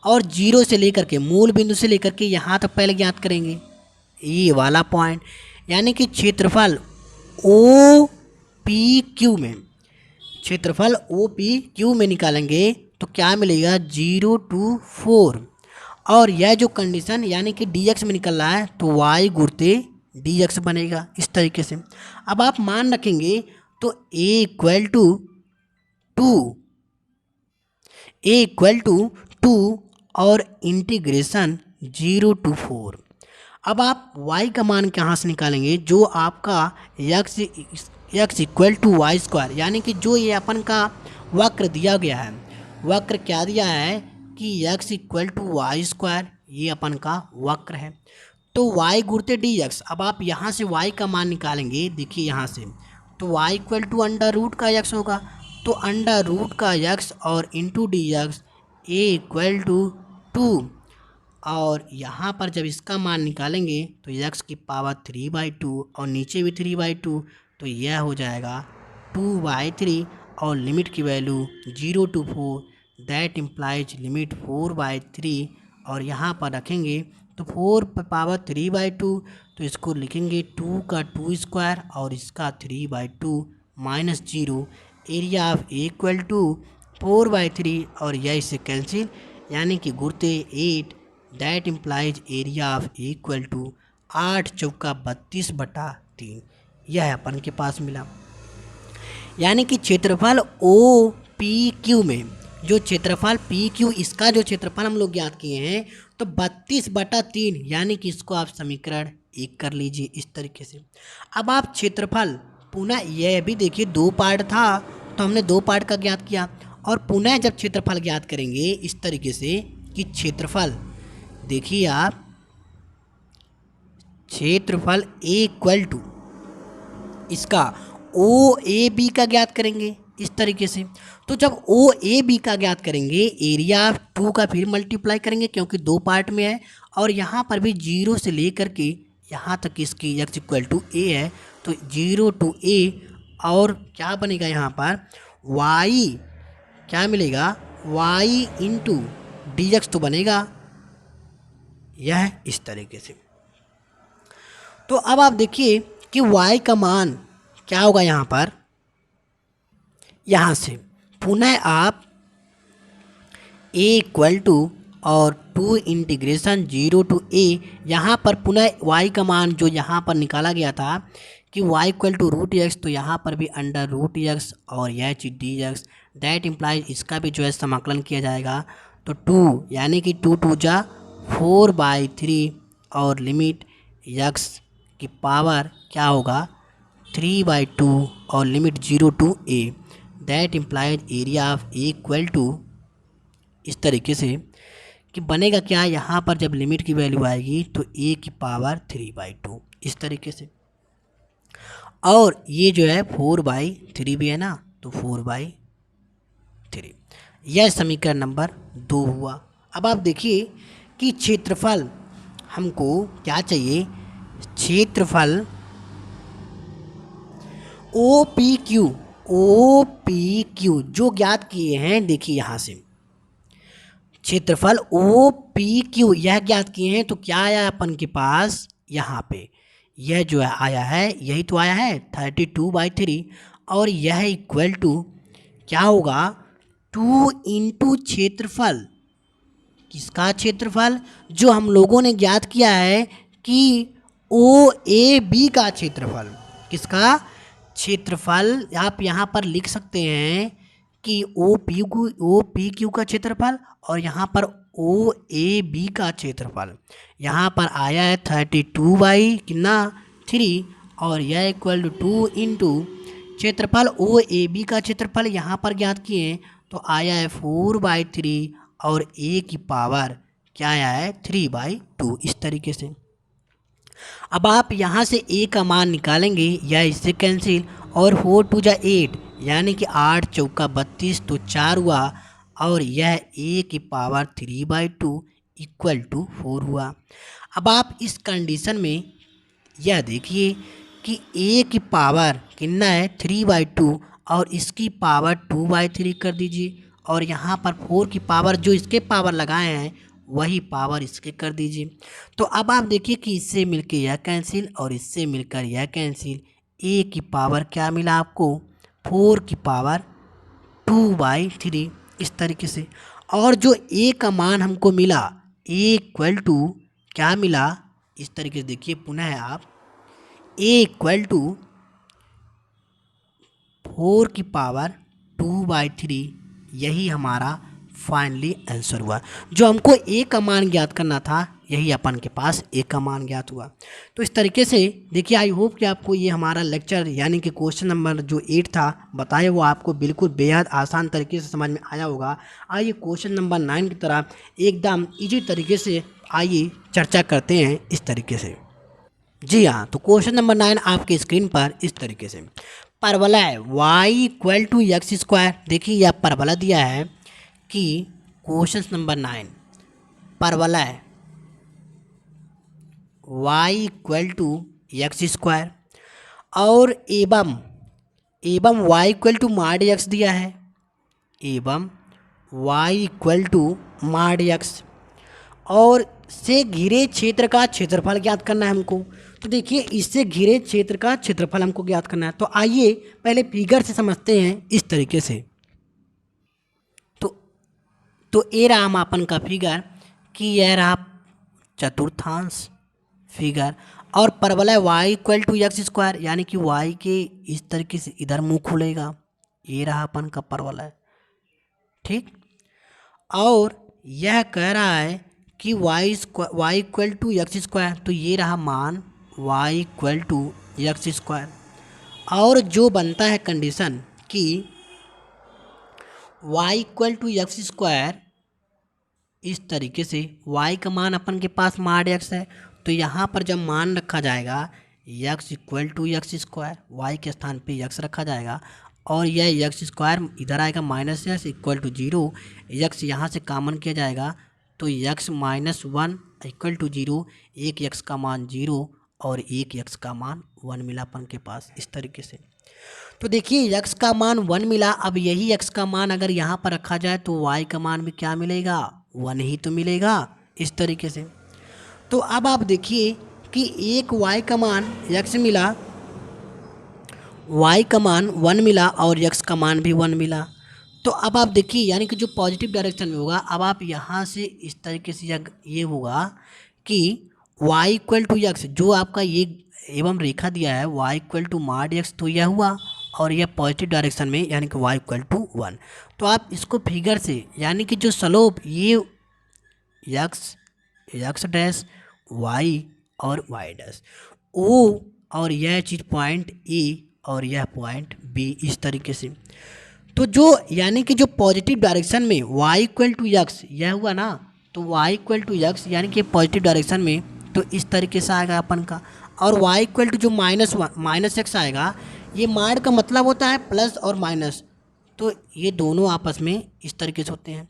और 0 से लेकर के मूल बिंदु से लेकर के यहाँ तक पहले ज्ञात करेंगे ये वाला पॉइंट, यानी कि क्षेत्रफल OPQ में, क्षेत्रफल OPQ में निकालेंगे तो क्या मिलेगा 0 to 4। और यह जो कंडीशन यानी कि dx में निकल रहा है तो y गुणित dx बनेगा इस तरीके से। अब आप मान रखेंगे तो a = 2 और इंटीग्रेशन 0 to 4। अब आप y का मान कहाँ से निकालेंगे, जो आपका x = y², यानी कि जो ये अपन का वक्र दिया गया है, वक्र क्या दिया है कि x = y², ये अपन का वक्र है, तो y गुणित dx। अब आप यहाँ से y का मान निकालेंगे, देखिए यहाँ से, तो y = अंडर रूट का x होगा, तो अंडर रूट का x और इंटू dx a = 2, और यहाँ पर जब इसका मान निकालेंगे तो x की पावर 3/2 और नीचे भी 3/2, तो यह हो जाएगा 2/3 और लिमिट की value 0 to 4, that implies limit 4/3, और यहाँ पर रखेंगे तो 4 पावर 3/2, तो इसको लिखेंगे 2 का 2² और इसका 3/2, minus 0, area of A equal to 4/3 और यह इससे कैंसिल, यानी कि गुर्ते 8, that implies area of A equal to 8 चौका 32/3। यह अपन के पास मिला। यानी कि क्षेत्रफल ओ पी क्यू में जो क्षेत्रफल पी क्यू, इसका जो क्षेत्रफल हम लोग ज्ञात किए हैं तो 32/3, यानी कि इसको आप समीकरण 1 कर लीजिए इस तरीके से। अब आप क्षेत्रफल पुनः, यह भी देखिए 2 पार्ट था तो हमने 2 पार्ट का ज्ञात किया, और पुनः जब क्षेत्रफल ज्ञात करेंगे इस तरीके से कि क्षेत्रफल, देखिए आप क्षेत्रफल ए इक्वल टू इसका ओ ए बी का ज्ञात करेंगे इस तरीके से। तो जब ओ ए बी का ज्ञात करेंगे, एरिया ऑफ 2 का फिर मल्टीप्लाई करेंगे क्योंकि 2 पार्ट में है, और यहाँ पर भी 0 से लेकर के यहाँ तक इसकी x इक्वल टू ए है, तो 0 to a, और क्या बनेगा यहाँ पर y, क्या मिलेगा y इंटू डी एक्स तो बनेगा यह इस तरीके से। तो अब आप देखिए कि y का मान क्या होगा यहाँ पर, यहाँ से पुनः आप a इक्वल टू और 2 इंटीग्रेशन 0 to a, यहाँ पर पुनः y का मान जो यहाँ पर निकाला गया था कि y इक्वल टू √x, तो यहाँ पर भी अंडर √x और यह चीज dx, दैट इम्प्लाइज इसका भी जो है समाकलन किया जाएगा, तो 2 यानी कि 2 2 जा 4/3 और लिमिट x की पावर क्या होगा 3/2 और limit 0 to a, that implies area of A equal to इस तरीके से कि बनेगा क्या, यहाँ पर जब लिमिट की वैल्यू आएगी तो a की पावर 3/2 इस तरीके से, और ये जो है 4/3 भी है ना, तो 4/3। यह समीकरण नंबर 2 हुआ। अब आप देखिए कि क्षेत्रफल हमको क्या चाहिए, क्षेत्रफल ओ पी क्यू जो ज्ञात किए हैं, देखिए यहाँ से क्षेत्रफल ओ पी क्यू यह ज्ञात किए हैं, तो क्या आया अपन के पास, यहाँ पे यह जो है आया है, यही तो आया है 32/3, और यह इक्वल टू क्या होगा 2 इंटू क्षेत्रफल, किसका क्षेत्रफल, जो हम लोगों ने ज्ञात किया है कि ओ ए बी का क्षेत्रफल, किसका क्षेत्रफल, आप यहाँ पर लिख सकते हैं कि ओ पी क्यू का क्षेत्रफल, और यहाँ पर ओ ए बी का क्षेत्रफल यहाँ पर आया है 32/3, और यह इक्वल टू 2 इंटू क्षेत्रफल ओ ए बी का क्षेत्रफल यहाँ पर ज्ञात किए तो आया है 4/3, और a की पावर क्या आया है 3/2 इस तरीके से। अब आप यहाँ से a का मान निकालेंगे या इससे कैंसिल, और 4 2 जा 8, यानी कि 8 चौका 32 तो 4 हुआ, और यह a की पावर 3/2 इक्वल टू 4 हुआ। अब आप इस कंडीशन में यह देखिए कि a की पावर कितना है 3/2, और इसकी पावर 2/3 कर दीजिए, और यहाँ पर 4 की पावर जो इसके पावर लगाए हैं वही पावर इसके कर दीजिए। तो अब आप देखिए कि इससे मिलकर यह कैंसिल और इससे मिलकर यह कैंसिल, a की पावर क्या मिला आपको 4 की पावर 2/3 इस तरीके से। और जो a का मान हमको मिला a इक्वल टू क्या मिला इस तरीके से, देखिए पुनः आप a इक्वल टू 4 की पावर 2/3, यही हमारा फाइनली आंसर हुआ। जो हमको a का मान ज्ञात करना था यही अपन के पास a का मान ज्ञात हुआ। तो इस तरीके से देखिए, आई होप कि आपको ये हमारा लेक्चर यानी कि क्वेश्चन नंबर जो 8 था बताया वो आपको बिल्कुल बेहद आसान तरीके से समझ में आया होगा। आइए क्वेश्चन नंबर 9 की तरह एकदम ईजी तरीके से आइए चर्चा करते हैं इस तरीके से। जी हाँ, तो क्वेश्चन नंबर 9 आपके स्क्रीन पर इस तरीके से, परवलय y equal to x square. देखिए यह परवलय दिया है कि क्वेश्चन नंबर 9 परवलय y equal to x square और एवं y equal to mod x दिया है, एवं y equal to mod x, और से घिरे क्षेत्र का क्षेत्रफल ज्ञात करना है हमको। तो देखिए इससे घिरे क्षेत्र का क्षेत्रफल हमको ज्ञात करना है। तो आइए पहले फिगर से समझते हैं इस तरीके से। तो ये रहा मापन का फिगर कि यह रहा चतुर्थांश फिगर और परवलय y=x², यानी कि y के इस तरीके से इधर मुंह खुलेगा। ये रहा अपन का परवलय, ठीक। और यह कह रहा है कि y=x², तो ये रहा मान y=x²। और जो बनता है कंडीशन कि y=x², इस तरीके से y का मान अपन के पास mod x है, तो यहाँ पर जब मान रखा जाएगा x=x², y के स्थान पे x रखा जाएगा और यह x² इधर आएगा -x=0, x यहाँ से कॉमन किया जाएगा तो x - 1=0, एक x का मान 0 और एक x का मान 1 मिला अपन के पास इस तरीके से। तो देखिए x का मान 1 मिला। अब यही x का मान अगर यहाँ पर रखा जाए तो y का मान भी क्या मिलेगा, 1 ही तो मिलेगा इस तरीके से। तो अब आप देखिए कि एक y का मान x मिला, y का मान 1 मिला और x का मान भी 1 मिला। तो अब आप देखिए यानी कि जो पॉजिटिव डायरेक्शन में होगा, अब आप यहाँ से इस तरीके से ये होगा कि y=x, जो आपका ये एवं रेखा दिया है y=mod x, तो यह हुआ और यह पॉजिटिव डायरेक्शन में यानी कि y=1। तो आप इसको फिगर से यानी कि जो स्लोप ये x डैश y और y डैश o और यह चीज़ पॉइंट ए और यह पॉइंट बी इस तरीके से। तो जो यानी कि जो पॉजिटिव डायरेक्शन में y=x यह हुआ ना, तो y=x यानी कि पॉजिटिव डायरेक्शन में तो इस तरीके से आएगा अपन का। और y= जो -x आएगा, ये माड का मतलब होता है प्लस और माइनस, तो ये दोनों आपस में इस तरीके से होते हैं।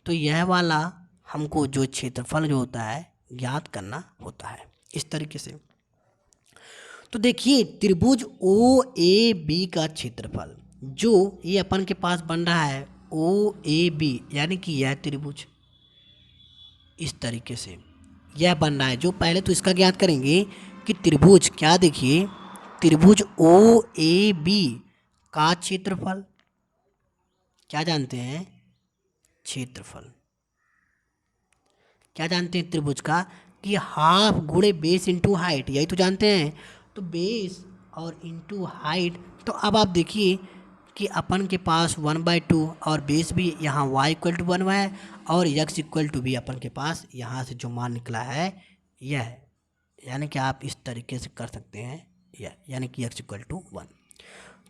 तो यह वाला हमको जो क्षेत्रफल जो होता है ज्ञात करना होता है इस तरीके से। तो देखिए त्रिभुज OAB का क्षेत्रफल जो ये अपन के पास बन रहा है OAB, यानी कि यह त्रिभुज इस तरीके से यह बन रहा है। जो पहले तो इसका ज्ञात करेंगे कि त्रिभुज क्या, देखिए त्रिभुज OAB का क्षेत्रफल क्या जानते हैं, क्षेत्रफल क्या जानते हैं त्रिभुज का कि हाफ गुणे बेस इंटू हाइट, यही तो जानते हैं। तो बेस और इंटू हाइट, तो अब आप देखिए कि अपन के पास 1/2 और बेस भी यहाँ y=1 है और x भी अपन के पास यहाँ से जो मान निकला है यह है, यानी कि आप इस तरीके से कर सकते हैं यह, यानी कि x=1।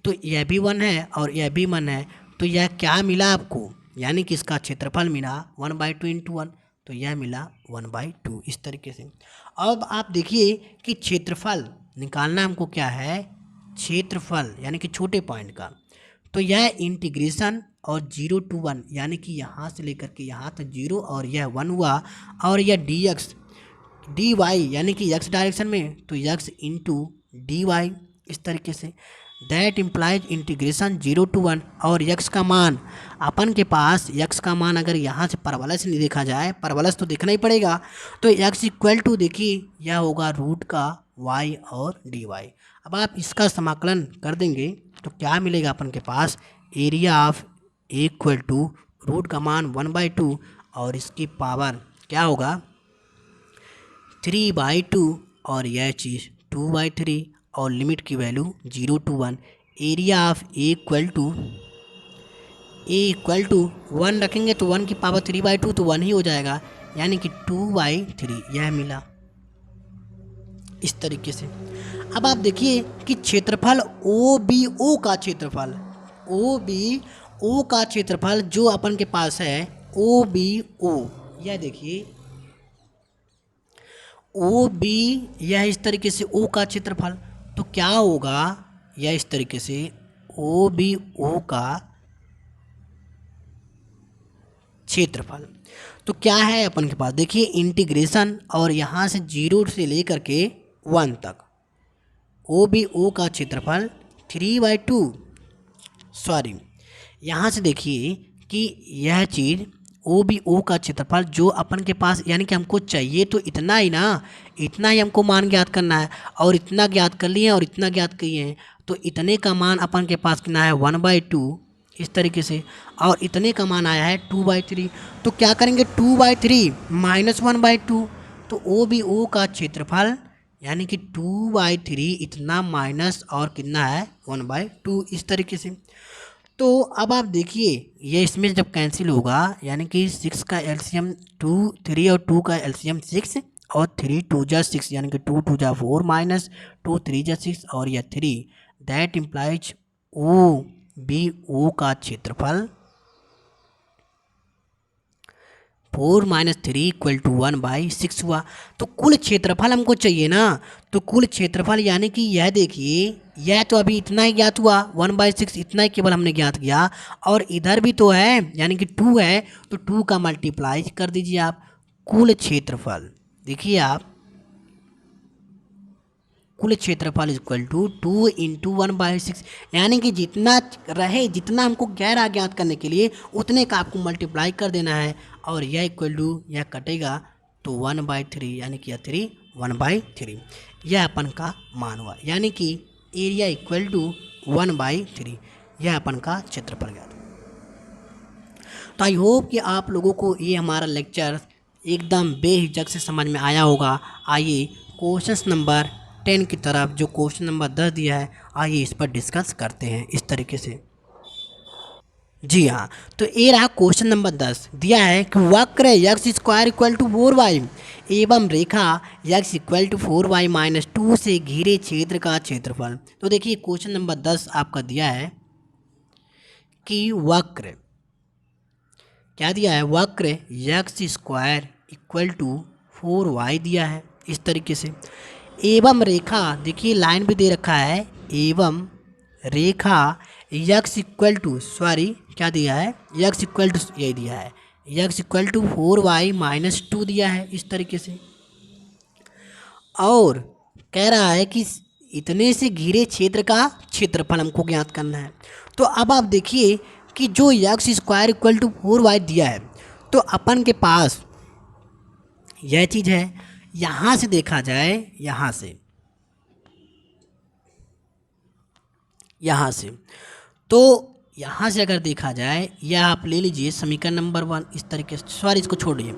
तो यह भी 1 है और यह भी 1 है, तो यह क्या मिला आपको, यानी कि इसका क्षेत्रफल मिला 1/2 × 1, तो यह मिला 1/2 इस तरीके से। अब आप देखिए कि क्षेत्रफल निकालना हमको क्या है, क्षेत्रफल यानी कि छोटे पॉइंट का। तो यह इंटीग्रेशन और 0 to 1 यानी कि यहाँ से लेकर के यहाँ तक 0 और यह 1 हुआ, और यह dx dy यानी कि x डायरेक्शन में, तो x × dy इस तरीके से। दैट इम्प्लाइज इंटीग्रेशन 0 to 1 और x का मान अपन के पास, x का मान अगर यहाँ से परवलय से नहीं देखा जाए, परवलय तो देखना ही पड़ेगा, तो x देखिए यह होगा रूट का y और dy। अब आप इसका समाकलन कर देंगे तो क्या मिलेगा अपन के पास, एरिया ऑफ रूट का मान 1/2 और इसकी पावर क्या होगा 3/2 और यह चीज़ 2/3 और लिमिट की value 0 to 1। Area of A equal to 1 रखेंगे तो 1 की पावर 3/2 तो 1 ही हो जाएगा, यानी कि 2/3 यह मिला इस तरीके से। अब आप देखिए कि क्षेत्रफल OBO का क्षेत्रफल, OBO का क्षेत्रफल जो अपन के पास है OBO, यह देखिए OB यह इस तरीके से O का क्षेत्रफल, तो क्या होगा यह इस तरीके से OBO का क्षेत्रफल। तो क्या है अपन के पास, देखिए इंटीग्रेशन और यहाँ से 0 से लेकर के 1 तक OBO का क्षेत्रफल 3/2, सॉरी यहाँ से देखिए कि यह चीज़ ओ बी ओ का क्षेत्रफल जो अपन के पास, यानी कि हमको चाहिए तो इतना ही ना, इतना ही हमको मान ज्ञात करना है, और इतना ज्ञात कर लिए और इतना ज्ञात किए हैं, तो इतने का मान अपन के पास कितना है 1/2 इस तरीके से, और इतने का मान आया है 2/3। तो क्या करेंगे 2/3 माइनस 1/2, तो ओ बी ओ का क्षेत्रफल यानी कि 2/3 इतना माइनस और कितना है 1/2 इस तरीके से। तो अब आप देखिए ये इसमें जब कैंसिल होगा, यानी कि 6 का एलसीएम 2, 3 और 2 का एलसीएम 6 और 3 2 जा 6, यानी कि 2 2 जा 4 माइनस 2 3 जा 6 और यह 3, that implies O B O का क्षेत्रफल 4 माइनस 3 इक्वल टू 1/6 हुआ। तो कुल क्षेत्रफल हमको चाहिए ना, तो कुल क्षेत्रफल यानी कि यह देखिए, यह तो अभी इतना ही ज्ञात हुआ 1/6, इतना ही केवल हमने ज्ञात किया, और इधर भी तो है यानी कि 2 है, तो 2 का मल्टीप्लाई कर दीजिए आप। कुल क्षेत्रफल देखिए आप, कुल क्षेत्रफल इक्वल टू 2 इंटू 1/6, यानी कि जितना रहे, जितना हमको गैर अज्ञात करने के लिए उतने का आपको मल्टीप्लाई कर देना है, और यह इक्वल टू यह कटेगा तो 1/3, यानी कि यह 3 1/3, यह अपन का मान हुआ, यानी कि एरिया इक्वल टू 1/3, यह अपन का क्षेत्रफल ज्ञात। तो आई होप कि आप लोगों को ये हमारा लेक्चर एकदम बेहिचक से समझ में आया होगा। आइए क्वेश्चन नंबर 10 की तरफ, जो क्वेश्चन नंबर 10 दिया है, आइए इस पर डिस्कस करते हैं इस तरीके से। जी हाँ, तो ये रहा क्वेश्चन नंबर 10, दिया है कि वक्र x square equal to 4y एवं रेखा x equal to 4y minus 2 से घिरे क्षेत्र का क्षेत्रफल। तो देखिए क्वेश्चन नंबर 10 आपका दिया है कि वक्र, क्या दिया है, वक्र x square equal to 4y दिया है इस तरीके से, एवं रेखा, देखिए लाइन भी दे रखा है, एवं रेखा यक्स इक्वल टू, सॉरी क्या दिया है, यक्स इक्वल टू ये दिया है, x equal to 4y minus 2 दिया है इस तरीके से, और कह रहा है कि इतने से घिरे क्षेत्र का क्षेत्रफल हमको ज्ञात करना है। तो अब आप देखिए कि जो x square equal to 4y दिया है, तो अपन के पास यह चीज़ है, यहाँ से देखा जाए, यहाँ से तो यहाँ से अगर देखा जाए, यह आप ले लीजिए समीकरण नंबर 1 इस तरीके से, सॉरी इसको छोड़िए,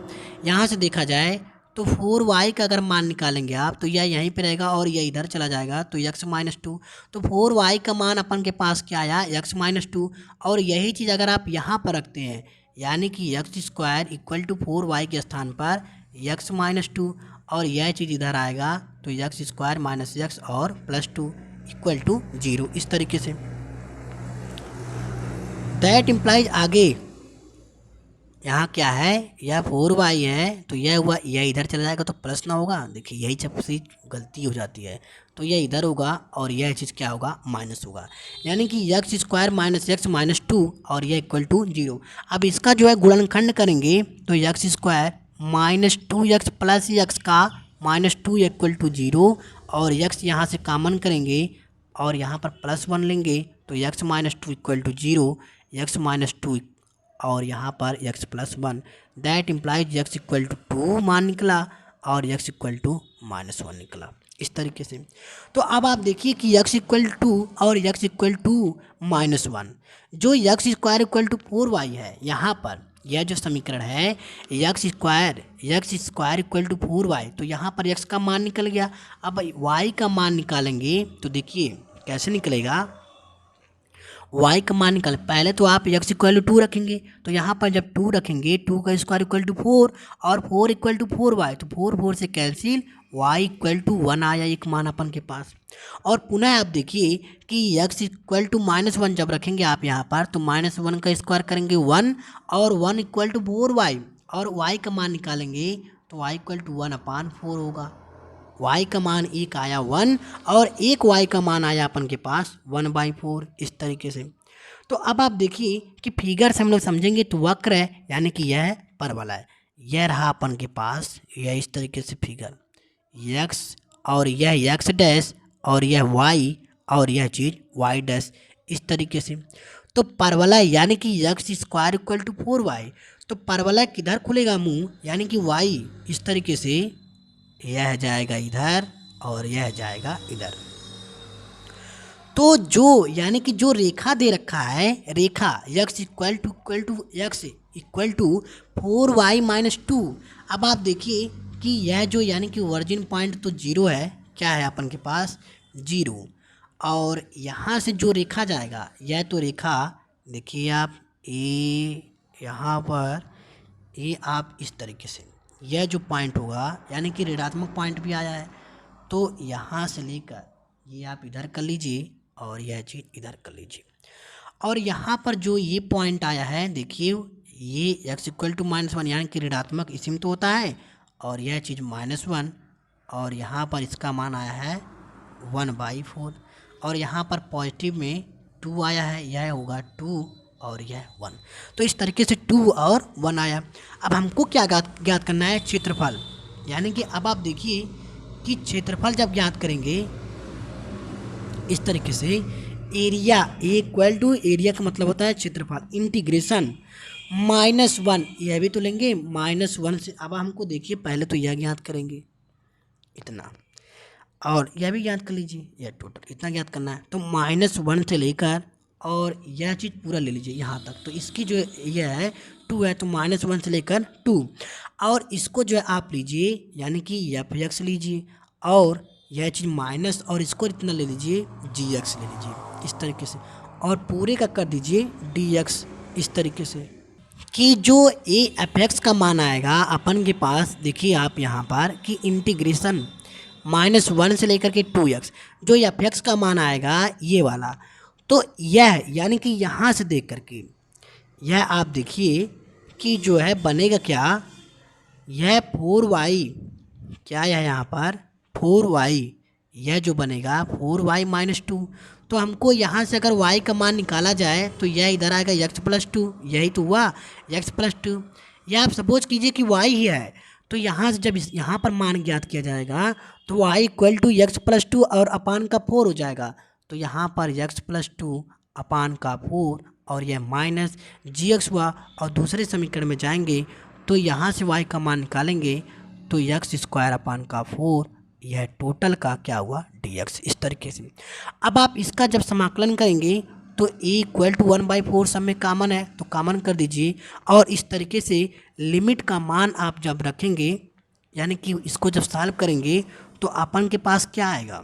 यहाँ से देखा जाए तो 4y का अगर मान निकालेंगे आप, तो यह यहीं पे रहेगा और यह इधर चला जाएगा, तो x माइनस 2, तो 4y का मान अपन के पास क्या आया x माइनस 2, और यही चीज़ अगर आप यहाँ पर रखते हैं, यानी कि x square equal to 4y के स्थान पर x माइनस 2, और यह चीज़ इधर आएगा तो एक्स स्क्वायर माइनस एक्स और प्लस 2 इक्वल टू 0 इस तरीके से। दैट इम्प्लाइज आगे यहाँ क्या है, यह 4y है, तो यह हुआ, यह इधर चला जाएगा तो प्लस ना होगा, देखिए यही जब से गलती हो जाती है, तो यह इधर होगा और यह चीज़ क्या होगा माइनस होगा, यानी कि x square minus x minus 2 और यह इक्वल टू 0। अब इसका जो है गुणनखंड करेंगे तो x square minus 2x plus x का माइनस 2 इक्वल टू 0, और x यहाँ से कॉमन करेंगे और यहाँ पर प्लस 1 लेंगे, तो x minus 2 equal to 0, x minus 2 और यहाँ पर x plus 1, that implies x equal to 2 मान निकला और x इक्वल टू माइनस 1 निकला इस तरीके से। तो अब आप देखिए कि x इक्वल टू और x इक्वल टू माइनस 1, जो x square equal to 4y है, यहाँ पर यह जो समीकरण है x square equal to 4y, तो यहाँ पर x का मान निकल गया। अब y का मान निकालेंगे तो देखिए कैसे निकलेगा, y का मान निकाल, पहले तो आप x इक्वल टू 2 रखेंगे, तो यहाँ पर जब 2 रखेंगे 2 का स्क्वायर इक्वल टू 4 और 4 इक्वल टू 4y, तो 4 से कैंसिल, y इक्वल टू 1 आया एक मान अपन के पास। और पुनः आप देखिए कि x इक्वल टू माइनस 1 जब रखेंगे आप यहाँ पर, तो माइनस 1 का स्क्वायर करेंगे 1 और 1 इक्वल टू 4y, और y का मान निकालेंगे तो y इक्वल टू 1/4 होगा। y का मान एक आया 1 और एक y का मान आया अपन के पास 1/4 इस तरीके से। तो अब आप देखिए कि फिगर से हम लोग समझेंगे तो वक्र है, यानी कि यह परवलय है, यह रहा अपन के पास, यह इस तरीके से फिगर x और यह x डैश और यह y और यह चीज़ y डैश इस तरीके से। तो परवलय यानी कि x square equal to 4y, तो परवलय किधर खुलेगा मुंह, यानी कि वाई इस तरीके से, यह जाएगा इधर और यह जाएगा इधर। तो जो यानी कि जो रेखा दे रखा है, रेखा x equal to x equal to 4y-2। अब आप देखिए कि यह जो यानी कि ओरिजिन पॉइंट तो जीरो है, क्या है अपन के पास, जीरो। और यहाँ से जो रेखा जाएगा, यह तो रेखा देखिए आप, ए यहाँ पर, ये आप इस तरीके से, यह जो पॉइंट होगा यानी कि ऋणात्मक पॉइंट भी आया है, तो यहाँ से लेकर ये आप इधर कर लीजिए और यह चीज़ इधर कर लीजिए। और यहाँ पर जो ये पॉइंट आया है देखिए, ये x इक्वल टू -1 यानी कि ऋणात्मक इसी में तो होता है, और यह चीज़ -1, और यहाँ पर इसका मान आया है 1/4, और यहाँ पर पॉजिटिव में 2 आया है, यह होगा 2 और यह 1। तो इस तरीके से 2 और 1 आया। अब हमको क्या ज्ञात करना है, क्षेत्रफल। यानी कि अब आप देखिए कि क्षेत्रफल जब ज्ञात करेंगे इस तरीके से, एरिया इक्वल टू, एरिया का मतलब होता है क्षेत्रफल, इंटीग्रेशन -1, यह भी तो लेंगे -1 से। अब हमको देखिए पहले तो यह ज्ञात करेंगे इतना, और यह भी ज्ञात कर लीजिए, यह टोटल इतना ज्ञात करना है। तो -1 से लेकर और यह चीज़ पूरा ले लीजिए यहाँ तक, तो इसकी जो यह है 2 है, तो -1 से लेकर 2, और इसको जो है आप लीजिए यानी कि f(x) लीजिए, और यह चीज़ माइनस, और इसको इतना ले लीजिए g(x) ले लीजिए इस तरीके से, और पूरे का कर दीजिए dx इस तरीके से, कि जो f(x) का मान आएगा अपन के पास, देखिए आप यहाँ पर कि इंटीग्रेशन -1 से लेकर के 2x, जो f(x) का मान आएगा ये वाला, तो यह यानी कि यहाँ से देख करके यह आप देखिए कि जो है बनेगा क्या, यह 4y, क्या है यहाँ पर 4y, यह जो बनेगा 4y-2। तो हमको यहाँ से अगर y का मान निकाला जाए तो यह इधर आएगा x+2, यही तो हुआ x+2। यह आप सपोज कीजिए कि y ही है, तो यहाँ से जब यहाँ पर मान ज्ञात किया जाएगा तो y इक्वल टू x+2 और अपान का 4 हो जाएगा। तो यहाँ पर x+2 अपान का 4 और यह माइनस gx हुआ, और दूसरे समीकरण में जाएंगे तो यहाँ से y का मान निकालेंगे तो x² अपान का 4, यह टोटल का क्या हुआ dx इस तरीके से। अब आप इसका जब समाकलन करेंगे तो a इक्वल टू 1/4 सब में कामन है, तो कामन कर दीजिए, और इस तरीके से लिमिट का मान आप जब रखेंगे यानी कि इसको जब सॉल्व करेंगे तो अपन के पास क्या आएगा,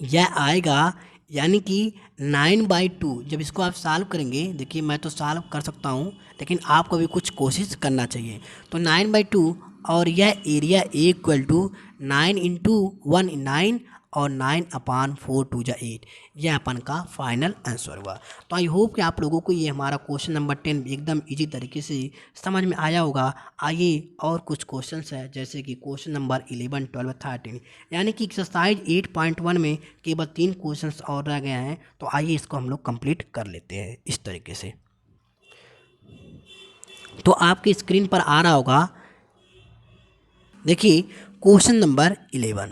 यह आएगा यानी कि 9/2। जब इसको आप सॉल्व करेंगे, देखिए मैं तो सॉल्व कर सकता हूँ लेकिन आपको भी कुछ कोशिश करना चाहिए, तो 9/2, और यह एरिया a इक्वल टू 9 × 1 9, और 9/4 2 × 8, यह अपन का फाइनल आंसर हुआ। तो आई होप कि आप लोगों को ये हमारा क्वेश्चन नंबर 10 एकदम इजी तरीके से समझ में आया होगा। आइए और कुछ क्वेश्चंस है, जैसे कि क्वेश्चन नंबर 11 12 13, यानी कि एक्सरसाइज 8.1 में केवल 3 क्वेश्चंस और रह गए हैं, तो आइए इसको हम लोग कंप्लीट कर लेते हैं इस तरीके से। तो आपकी स्क्रीन पर आ रहा होगा, देखिए क्वेश्चन नंबर 11,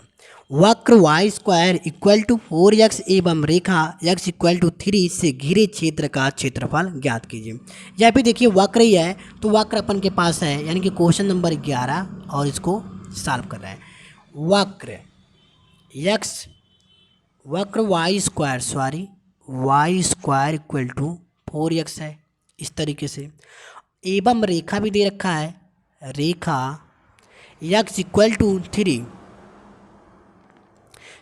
वक्र y² इक्वल टू 4x एवं रेखा x इक्वल टू 3 से घिरे क्षेत्र का क्षेत्रफल ज्ञात कीजिए। यह भी देखिए वक्र ही है, तो वक्र अपन के पास है, यानी कि क्वेश्चन नंबर 11, और इसको सॉल्व कर रहे हैं। वक्र y² इक्वल टू 4x है इस तरीके से, एवं रेखा भी दे रखा है, रेखा x इक्वल टू 3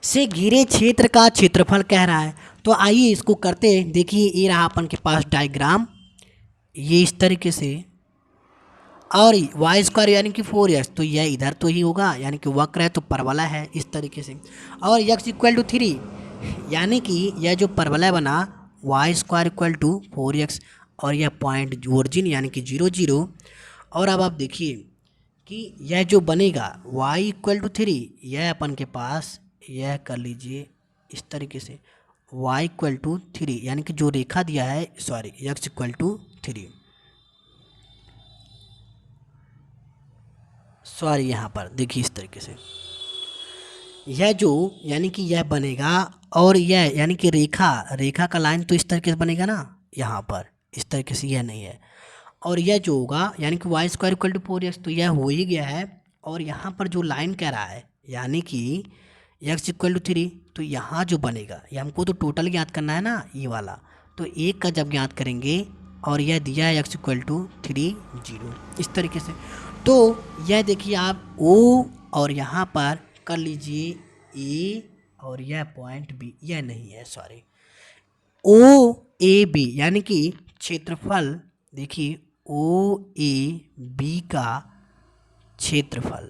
से घिरे क्षेत्र का क्षेत्रफल कह रहा है। तो आइए इसको करते हैं। देखिए ये रहा अपन के पास डायग्राम, ये इस तरीके से, और y² यानी कि 4x, तो यह इधर तो ही होगा, यानी कि वक्र है तो परवलय है इस तरीके से, और x इक्वल टू 3 यानी कि यह जो परवलय बना y² इक्वल टू 4x, और यह पॉइंट ओरिजिन यानी कि 0 0। और अब आप देखिए कि यह जो बनेगा y इक्वल टू 3, यह अपन के पास यह कर लीजिए इस तरीके से, y इक्वल टू 3 यानी कि जो रेखा दिया है, sorry x equal to 3, sorry यहाँ पर देखिए इस तरीके से, यह जो यानी कि यह बनेगा, और यह यानी कि रेखा का लाइन तो इस तरीके से बनेगा ना, यहाँ पर इस तरीके से, यह नहीं है, और यह जो होगा यानी कि Y square equal to 4x, तो यह हो ही गया है। और यहाँ पर जो लाइन कह रहा है यानी कि x इक्वल टू 3, तो यहाँ जो बनेगा ये हमको तो टोटल ज्ञात करना है ना, ये वाला, तो एक का जब ज्ञात करेंगे और यह दिया है x इक्वल टू 3 0 इस तरीके से। तो यह देखिए आप O और यहाँ पर कर लीजिए A और यह पॉइंट B, यह नहीं है सॉरी, OAB यानी कि क्षेत्रफल, देखिए OAB का क्षेत्रफल,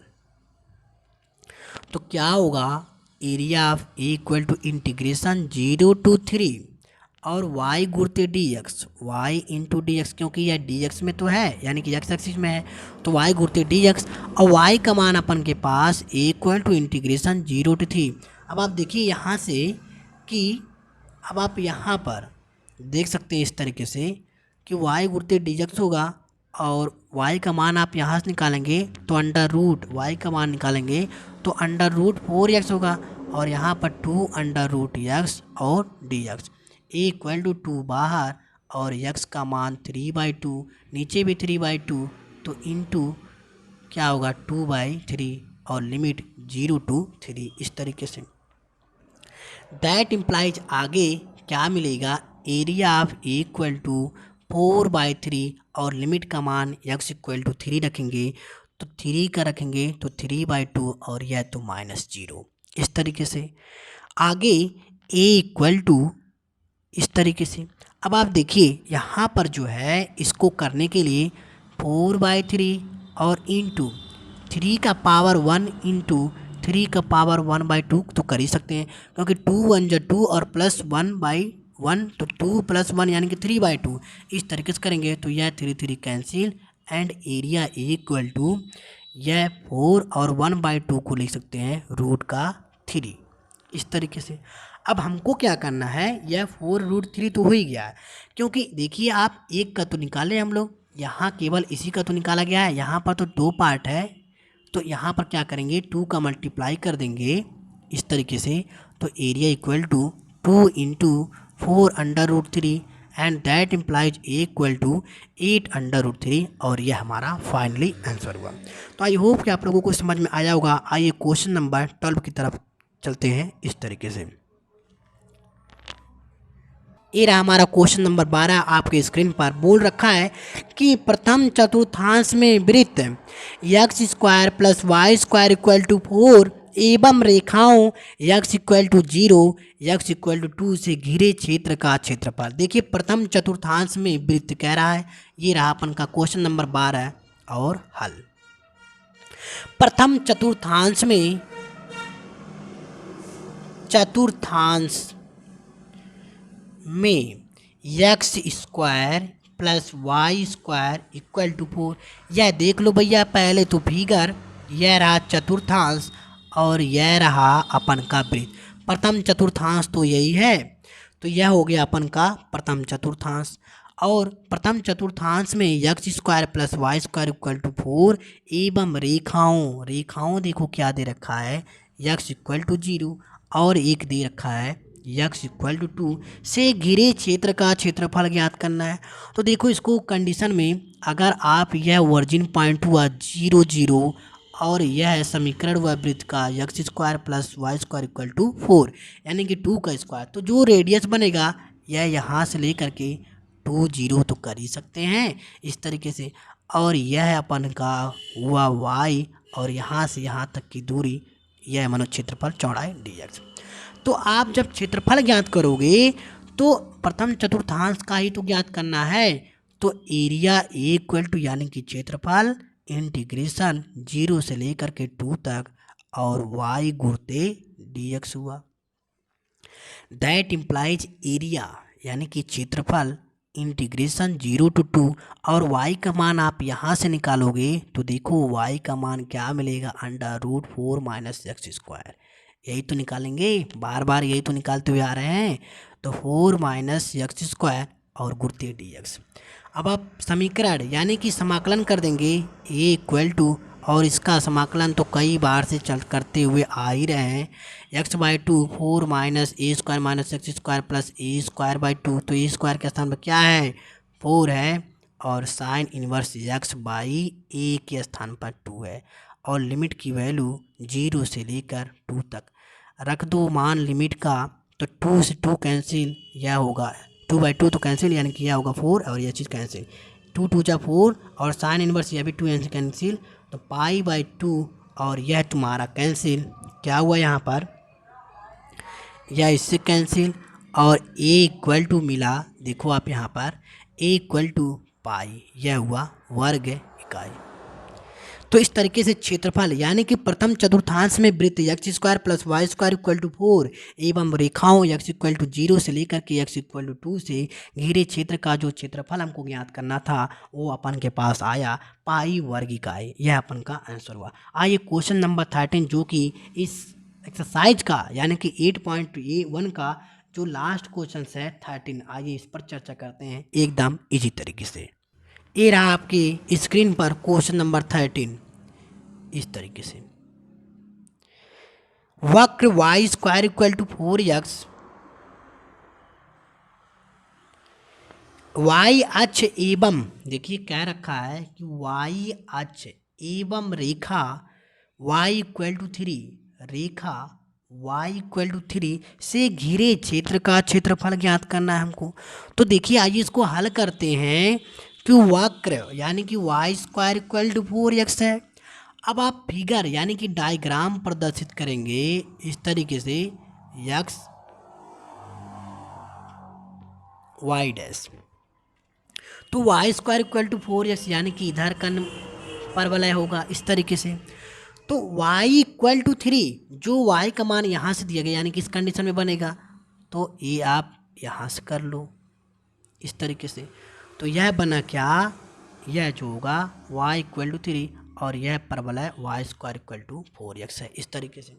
तो क्या होगा area of A equal to integration 0 to 3 और y गुणित dx, y into D X, क्योंकि यह dx में तो है यानी कि x एक्सिस में है, तो y गुणित dx और y का मान अपन के पास a equal to integration 0 to 3। अब आप देखिए यहाँ से कि अब आप यहाँ पर देख सकते हैं इस तरीके से कि y गुणित dx होगा और y का मान आप यहाँ से निकालेंगे तो अंडर रूट y का मान निकालेंगे तो अंडर रूट 4x होगा और यहाँ पर 2 अंडर रूट x और dx, a इक्वल टू 2 बाहर और x का मान 3/2, नीचे भी 3/2, तो इनटू क्या होगा 2/3 और लिमिट 0 to 3 इस तरीके से। दैट इम्प्लाइज आगे क्या मिलेगा, area of A equal to 4/3 और लिमिट का मान x इक्वल टू 3 रखेंगे तो 3 का रखेंगे तो 3/2 और यह तो -0 इस तरीके से। आगे a इक्वल टू इस तरीके से। अब आप देखिए यहाँ पर जो है इसको करने के लिए 4/3 और इंटू 3 का पावर 1 इंटू 3 का पावर 1/2 तो कर ही सकते हैं, क्योंकि 2 1 जा 2 और प्लस 1/1 तो 2 + 1 यानी कि 3/2 इस तरीके से करेंगे तो यह 3 3 cancel and area A equal to यह 4 और 1/2 को लिख सकते हैं √3 इस तरीके से। अब हमको क्या करना है, यह 4√3 तो हो ही गया है, क्योंकि देखिए आप एक का तो निकाले हम लोग, यहाँ केवल इसी का तो निकाला गया है, यहाँ पर तो 2 पार्ट है, तो यहाँ पर क्या करेंगे 2 का मल्टीप्लाई कर देंगे इस तरीके से, तो area equal to 2 × 4 √3 and that implies A equal to 8 √3 और यह हमारा फाइनली आंसर हुआ। तो आई होप कि आप लोगों को समझ में आया होगा। आइए क्वेश्चन नंबर 12 की तरफ चलते हैं इस तरीके से। ये रहा हमारा क्वेश्चन नंबर 12, आपके स्क्रीन पर बोल रखा है कि प्रथम चतुर्थांश में वृत्त x² + y² = 4 एवं रेखाओं x = 0 x = 2 से घिरे क्षेत्र का क्षेत्रफल। देखिए प्रथम चतुर्थांश में वृत्त कह रहा है, ये रहा अपन का क्वेश्चन नंबर 12 और हल। प्रथम चतुर्थांश में x² + y² = 4, यह देख लो भैया पहले तो फिगर, यह रहा चतुर्थांश और यह रहा अपन का वृत्त। प्रथम चतुर्थांश तो यही है, तो यह हो गया अपन का प्रथम चतुर्थांश। और प्रथम चतुर्थांश में x² + y² = 4 एवं रेखाओं देखो क्या दे रखा है, x = 0 और एक दे रखा है x = 2 से घिरे क्षेत्र का क्षेत्रफल ज्ञात करना है। तो देखो इसको कंडीशन में अगर आप यह वर्जिन पॉइंट हुआ 0 0 और यह समीकरण हुआ वृत्त का x² + y² = 4 यानी कि 2 का स्क्वायर, तो जो रेडियस बनेगा यह यहाँ से लेकर के 2 0 तो कर ही सकते हैं इस तरीके से। और यह अपन का हुआ y और यहाँ से यहाँ तक की दूरी, यह मानो क्षेत्रफल चौड़ाई dx। तो आप जब क्षेत्रफल ज्ञात करोगे तो प्रथम चतुर्थांश का ही तो ज्ञात करना है, तो एरिया ए इक्वल टू यानी कि क्षेत्रफल इंटीग्रेशन 0 से लेकर के 2 तक और y गुणित dx हुआ। दैट इम्प्लाइज एरिया यानी कि क्षेत्रफल इंटीग्रेशन 0 to 2 और y का मान आप यहाँ से निकालोगे तो देखो y का मान क्या मिलेगा, √4 - x², यही तो निकालेंगे, बार बार यही तो निकालते हुए आ रहे हैं, तो 4 - x² और गुणित dx। अब आप समीकरण यानी कि समाकलन कर देंगे a इक्वल टू, और इसका समाकलन तो कई बार से करते हुए आ ही रहे हैं, x/2 4 - a² - x² + a² / 2, तो a² के स्थान पर क्या है 4 है और साइन इनवर्स x बाई ए के स्थान पर 2 है और लिमिट की वैल्यू 0 से लेकर 2 तक रख दो मान लिमिट का। तो 2 से 2 कैंसिल, यह होगा 2/2 तो कैंसिल, यानी कि यह होगा 4 और यह चीज़ कैंसिल, 2 2 जा 4 और साइन इनवर्स यह भी 2 से कैंसिल, तो पाई/2 और यह तुम्हारा कैंसिल। क्या हुआ यहाँ पर, यह इससे कैंसिल और a = मिला, देखो आप यहाँ पर a = पाई, यह हुआ वर्ग इकाई। तो इस तरीके से क्षेत्रफल यानी कि प्रथम चतुर्थांश में वृत्त x² + y² = 4 एवं रेखाओं x = 0 से लेकर के x = 2 से घिरे क्षेत्र का जो क्षेत्रफल हमको ज्ञात करना था वो अपन के पास आया पाई वर्ग इकाई। यह अपन का आंसर हुआ। आइए क्वेश्चन नंबर 13 जो कि इस एक्सरसाइज का यानी कि 8.1 का जो लास्ट क्वेश्चन है 13, आइए इस पर चर्चा करते हैं एकदम इजी तरीके से। ये रहा आपकी स्क्रीन पर क्वेश्चन नंबर 13। इस तरीके से वक्र y² = 4x, y अक्ष एवं, देखिए कह रखा है कि y अक्ष एवं रेखा y = 3, रेखा y = 3 से घिरे क्षेत्र का क्षेत्रफल ज्ञात करना है हमको। तो देखिए आइए इसको हल करते हैं कि वक्र यानी कि y² = 4x है। अब आप फिगर यानी कि डायग्राम प्रदर्शित करेंगे इस तरीके से x y', तो y² = 4x यानी कि इधर का परवलय होगा इस तरीके से। तो y = 3, जो y का मान यहाँ से दिया गया यानी कि इस कंडीशन में बनेगा, तो ये आप यहाँ से कर लो इस तरीके से। तो यह बना क्या, यह जो होगा y = 3 और यह परवलय y² = 4x है इस तरीके से।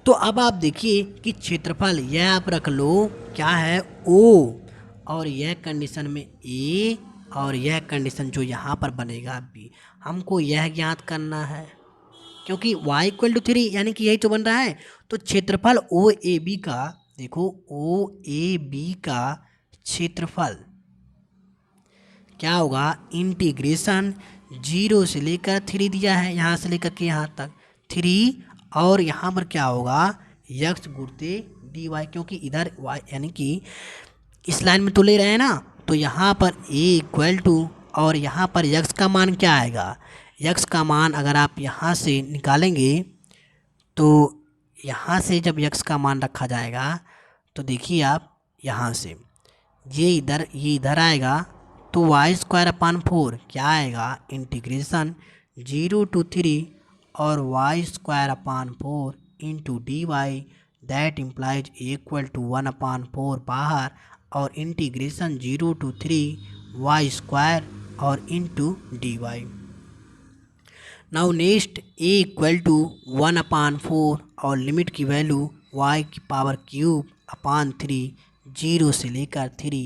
तो अब आप देखिए कि क्षेत्रफल यह आप रख लो क्या है O, और यह कंडीशन में A और यह कंडीशन जो यहाँ पर बनेगा B, हमको यह ज्ञात करना है क्योंकि y = 3 यानी कि यही तो बन रहा है। तो क्षेत्रफल OAB का, देखो OAB का क्षेत्रफल क्या होगा, इंटीग्रेशन 0 से लेकर 3 दिया है, यहाँ से लेकर के यहाँ तक 3 और यहाँ पर क्या होगा x गुणते dy, क्योंकि इधर y यानी कि इस लाइन में तो ले रहे हैं ना, तो यहाँ पर a = और यहाँ पर x का मान क्या आएगा, x का मान अगर आप यहाँ से निकालेंगे तो यहाँ से जब x का मान रखा जाएगा तो देखिए आप यहाँ से ये इधर आएगा, तो y² / 4 क्या आएगा, इंटीग्रेशन 0 to 3 और y² / 4 into dy, that implies = 1/4 बाहर और इंटीग्रेशन 0 to 3 y² और into dy। Now next a = 1/4 और लिमिट की वैल्यू y³ 0 से लेकर 3,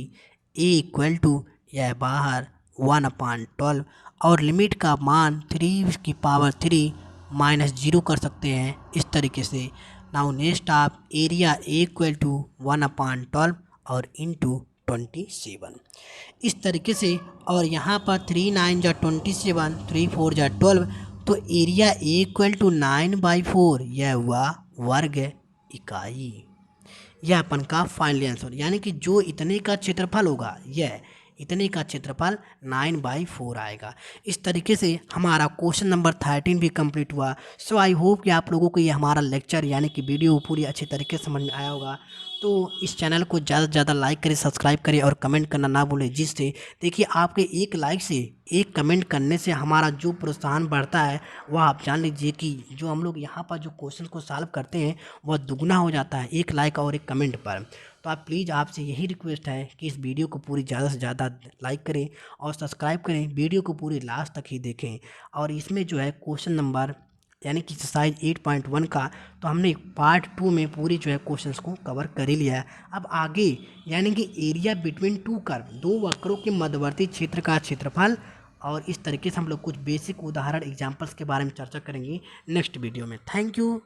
a = यह बाहर 1/12 और लिमिट का मान 3³ -0 कर सकते हैं इस तरीके से। नाउ नेक्स्ट आप एरिया a = 1/12 और इंटू 27 इस तरीके से, और यहाँ पर 3 9 जा 27, 3 4 जा 12, तो एरिया a = 9/4 यह हुआ वर्ग इकाई। यह अपन का फाइनल आंसर, यानी कि जो इतने का क्षेत्रफल होगा यह इतने का क्षेत्रफल 9/4 आएगा। इस तरीके से हमारा क्वेश्चन नंबर 13 भी कंप्लीट हुआ। सो आई होप कि आप लोगों को ये हमारा लेक्चर यानी कि वीडियो पूरी अच्छी तरीके से समझ में आया होगा। तो इस चैनल को ज़्यादा से ज़्यादा लाइक करें, सब्सक्राइब करें और कमेंट करना ना भूलें, जिससे देखिए आपके एक लाइक से, एक कमेंट करने से हमारा जो प्रोत्साहन बढ़ता है वह आप जान लीजिए कि जो हम लोग यहाँ पर जो क्वेश्चन को सॉल्व करते हैं वह दुगना हो जाता है एक लाइक और एक कमेंट पर। तो आप प्लीज़, आपसे यही रिक्वेस्ट है कि इस वीडियो को पूरी ज़्यादा से ज़्यादा लाइक करें और सब्सक्राइब करें, वीडियो को पूरी लास्ट तक ही देखें। और इसमें जो है क्वेश्चन नंबर यानी कि एक्सरसाइज 8.1 का तो हमने पार्ट 2 में पूरी जो है क्वेश्चंस को कवर कर ही लिया है। अब आगे यानी कि एरिया बिटवीन टू कर्व, दो वक्रों के मध्यवर्ती क्षेत्र का क्षेत्रफल, और इस तरीके से हम लोग कुछ बेसिक उदाहरण एग्जाम्पल्स के बारे में चर्चा करेंगे नेक्स्ट वीडियो में। Thank you.